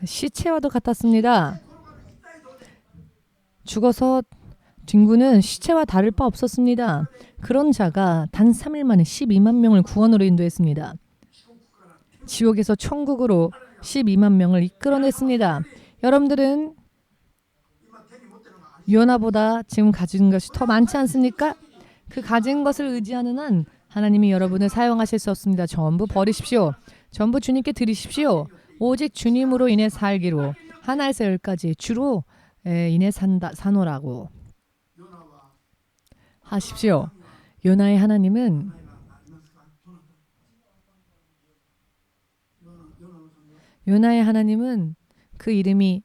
Speaker 1: 시체와도 같았습니다. 죽어서 뒹구는 시체와 다를 바 없었습니다. 그런 자가 단 3일 만에 12만 명을 구원으로 인도했습니다. 지옥에서 천국으로 12만 명을 이끌어냈습니다. 여러분들은 요나보다 지금 가진 것이 더 많지 않습니까? 그 가진 것을 의지하는 한 하나님이 여러분을 사용하실 수 없습니다. 전부 버리십시오. 전부 주님께 드리십시오. 오직 주님으로 인해 살기로 하나에서 열까지 주로 인해 사노라고 하십시오. 요나의 하나님은 요나의 하나님은 그 이름이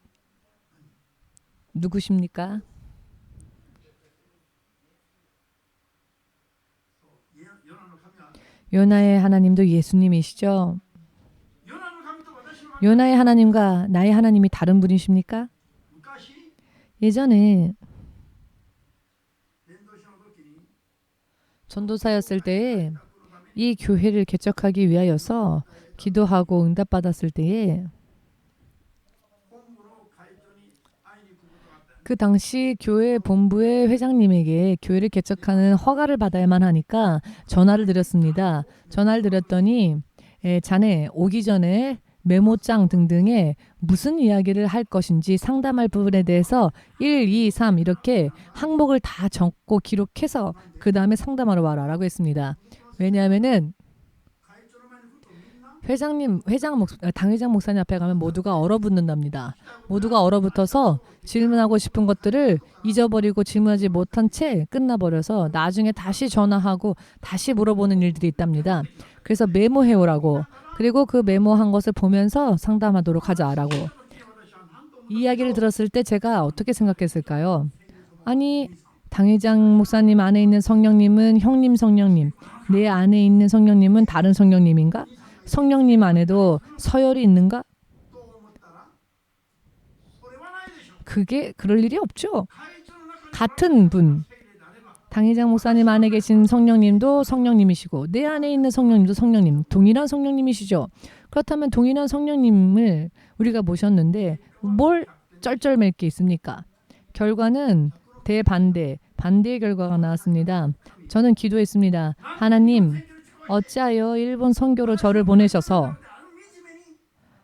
Speaker 1: 누구십니까? 요나의 하나님도 예수님이시죠. 요나의 하나님과 나의 하나님이 다른 분이십니까? 예전에 전도사였을 때에 이 교회를 개척하기 위하여서 기도하고 응답받았을 때에 그 당시 교회 본부의 회장님에게 교회를 개척하는 허가를 받아야만 하니까 전화를 드렸습니다. 전화를 드렸더니 자네 오기 전에 메모장 등등에 무슨 이야기를 할 것인지 상담할 부분에 대해서 1, 2, 3 이렇게 항목을 다 적고 기록해서 그 다음에 상담하러 와라 라고 했습니다. 왜냐하면은 당회장 목사님 앞에 가면 모두가 얼어붙는답니다. 모두가 얼어붙어서 질문하고 싶은 것들을 잊어버리고 질문하지 못한 채 끝나버려서 나중에 다시 전화하고 다시 물어보는 일들이 있답니다. 그래서 메모해오라고, 그리고 그 메모한 것을 보면서 상담하도록 하자라고. 이 이야기를 들었을 때 제가 어떻게 생각했을까요? 아니, 당회장 목사님 안에 있는 성령님은 형님 성령님, 내 안에 있는 성령님은 다른 성령님인가? 성령님 안에도 서열이 있는가? 그게 그럴 일이 없죠. 같은 분, 당회장 목사님 안에 계신 성령님도 성령님이시고 내 안에 있는 성령님도 성령님, 동일한 성령님이시죠. 그렇다면 동일한 성령님을 우리가 모셨는데 뭘 쩔쩔맬 게 있습니까? 결과는 대반대, 반대의 결과가 나왔습니다. 저는 기도했습니다. 하나님, 어찌하여 일본 선교로 저를 보내셔서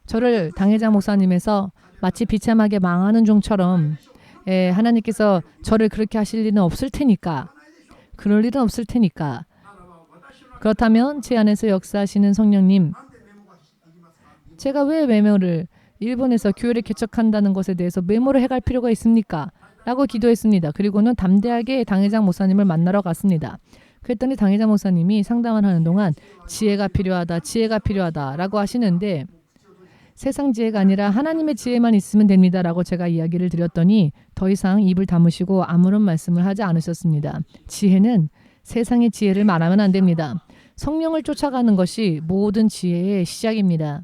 Speaker 1: 저를 당회장 목사님에서 마치 비참하게 망하는 종처럼 하나님께서 저를 그렇게 하실 일은 없을 테니까, 그럴 일은 없을 테니까, 그렇다면 제 안에서 역사하시는 성령님, 제가 왜 메모를 일본에서 교회를 개척한다는 것에 대해서 메모를 해갈 필요가 있습니까? 라고 기도했습니다. 그리고는 담대하게 당회장 목사님을 만나러 갔습니다. 그랬더니 당회장 목사님이 상담을 하는 동안 지혜가 필요하다, 지혜가 필요하다 라고 하시는데 세상 지혜가 아니라 하나님의 지혜만 있으면 됩니다 라고 제가 이야기를 드렸더니 더 이상 입을 다무시고 아무런 말씀을 하지 않으셨습니다. 지혜는 세상의 지혜를 말하면 안 됩니다. 성령을 쫓아가는 것이 모든 지혜의 시작입니다.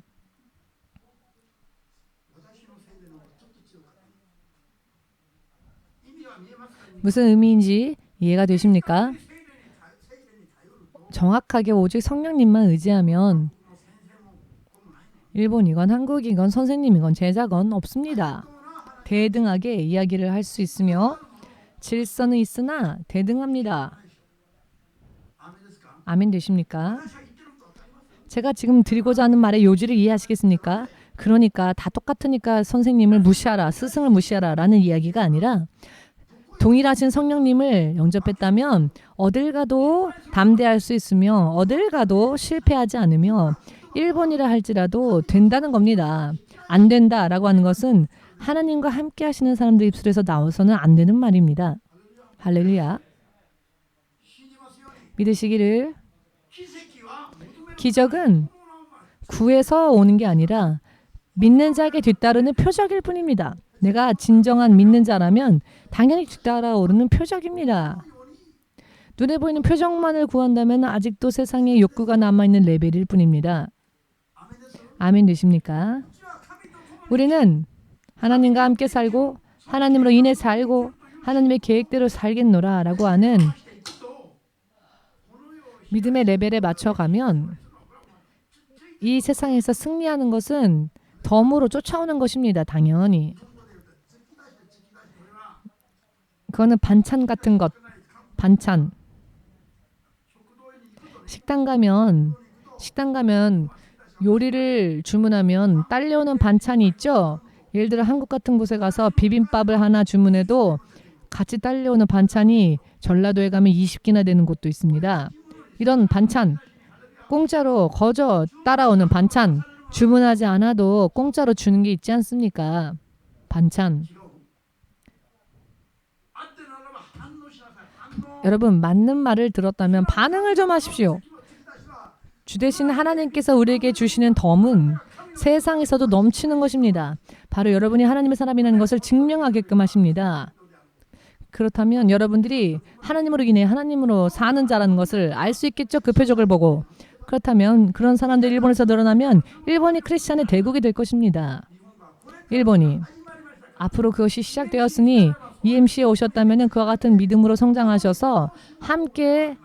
Speaker 1: 무슨 의미인지 이해가 되십니까? 정확하게 오직 성령님만 의지하면 일본이건 한국이건 선생님이건 제자건 없습니다. 대등하게 이야기를 할 수 있으며 질서는 있으나 대등합니다. 아멘 되십니까? 제가 지금 드리고자 하는 말의 요지를 이해하시겠습니까? 그러니까 다 똑같으니까 선생님을 무시하라, 스승을 무시하라 라는 이야기가 아니라 동일하신 성령님을 영접했다면 어딜 가도 담대할 수 있으며 어딜 가도 실패하지 않으며 일본이라 할지라도 된다는 겁니다. 안 된다라고 하는 것은 하나님과 함께 하시는 사람들 입술에서 나와서는 안 되는 말입니다. 할렐루야. 믿으시기를. 기적은 구에서 오는 게 아니라 믿는 자에게 뒤따르는 표적일 뿐입니다. 내가 진정한 믿는 자라면 당연히 뒤따라오르는 표적입니다. 눈에 보이는 표적만을 구한다면 아직도 세상에 욕구가 남아있는 레벨일 뿐입니다. 아멘 되십니까? 우리는 하나님과 함께 살고 하나님으로 인해 살고 하나님의 계획대로 살겠노라 라고 하는 믿음의 레벨에 맞춰가면 이 세상에서 승리하는 것은 덤으로 쫓아오는 것입니다. 당연히. 그거는 반찬 같은 것. 반찬. 식당 가면 요리를 주문하면 딸려오는 반찬이 있죠. 예를 들어 한국 같은 곳에 가서 비빔밥을 하나 주문해도 같이 딸려오는 반찬이 전라도에 가면 20개나 되는 곳도 있습니다. 이런 반찬, 공짜로 거저 따라오는 반찬, 주문하지 않아도 공짜로 주는 게 있지 않습니까? 반찬. 여러분, 맞는 말을 들었다면 반응을 좀 하십시오. 주 대신 하나님께서 우리에게 주시는 덤은 세상에서도 넘치는 것입니다. 바로 여러분이 하나님의 사람이라는 것을 증명하게끔 하십니다. 그렇다면 여러분들이 하나님으로 인해 하나님으로 사는 자라는 것을 알 수 있겠죠. 그 표적을 보고. 그렇다면 그런 사람들이 일본에서 늘어나면 일본이 크리스찬의 대국이 될 것입니다. 일본이. 앞으로 그것이 시작되었으니 EMC에 오셨다면 그와 같은 믿음으로 성장하셔서 함께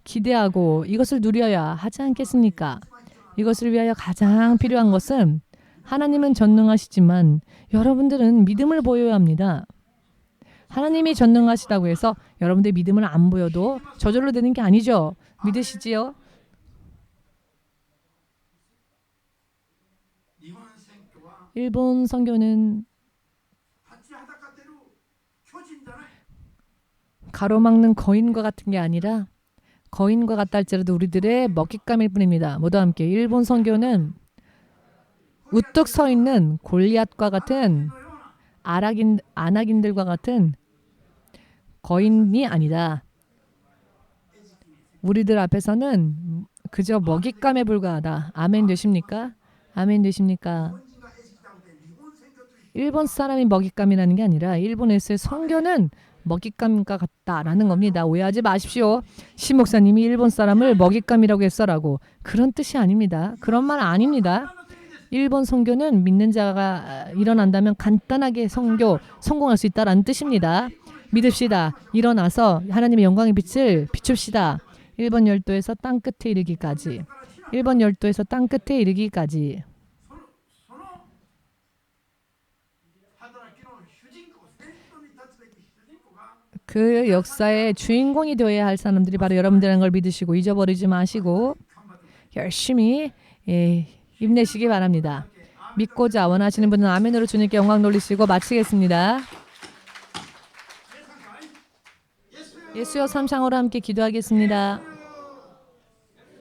Speaker 1: 기대하고 이것을 누려야 하지 않겠습니까? 이것을 위하여 가장 필요한 것은 하나님은 전능하시지만 여러분들은 믿음을 보여야 합니다. 하나님이 전능하시다고 해서 여러분들 믿음을 안 보여도 저절로 되는 게 아니죠. 믿으시지요? 일본 선교는 가로막는 거인과 같은 게 아니라 거인과 같다 할지라도 우리들의 먹잇감일 뿐입니다. 모두 함께 일본 선교는 우뚝 서 있는 골리앗과 같은 아낙인들과 같은 거인이 아니다. 우리들 앞에서는 그저 먹잇감에 불과하다. 아멘 되십니까? 아멘 되십니까? 일본 사람이 먹잇감이라는 게 아니라 일본에서의 선교는 먹잇감과 같다라는 겁니다. 오해하지 마십시오. 시 목사님이 일본 사람을 먹잇감이라고 했어라고. 그런 뜻이 아닙니다. 그런 말 아닙니다. 일본 선교는 믿는 자가 일어난다면 간단하게 성공할 수 있다라는 뜻입니다. 믿읍시다. 일어나서 하나님의 영광의 빛을 비춥시다. 일본 열도에서 땅 끝에 이르기까지. 일본 열도에서 땅 끝에 이르기까지. 그 역사의 주인공이 되어야 할 사람들이 바로 여러분들이라는 걸 믿으시고 잊어버리지 마시고 열심히 힘내시기 바랍니다. 믿고자 원하시는 분은 아멘으로 주님께 영광 돌리시고 마치겠습니다. 예수여 삼창으로 함께 기도하겠습니다.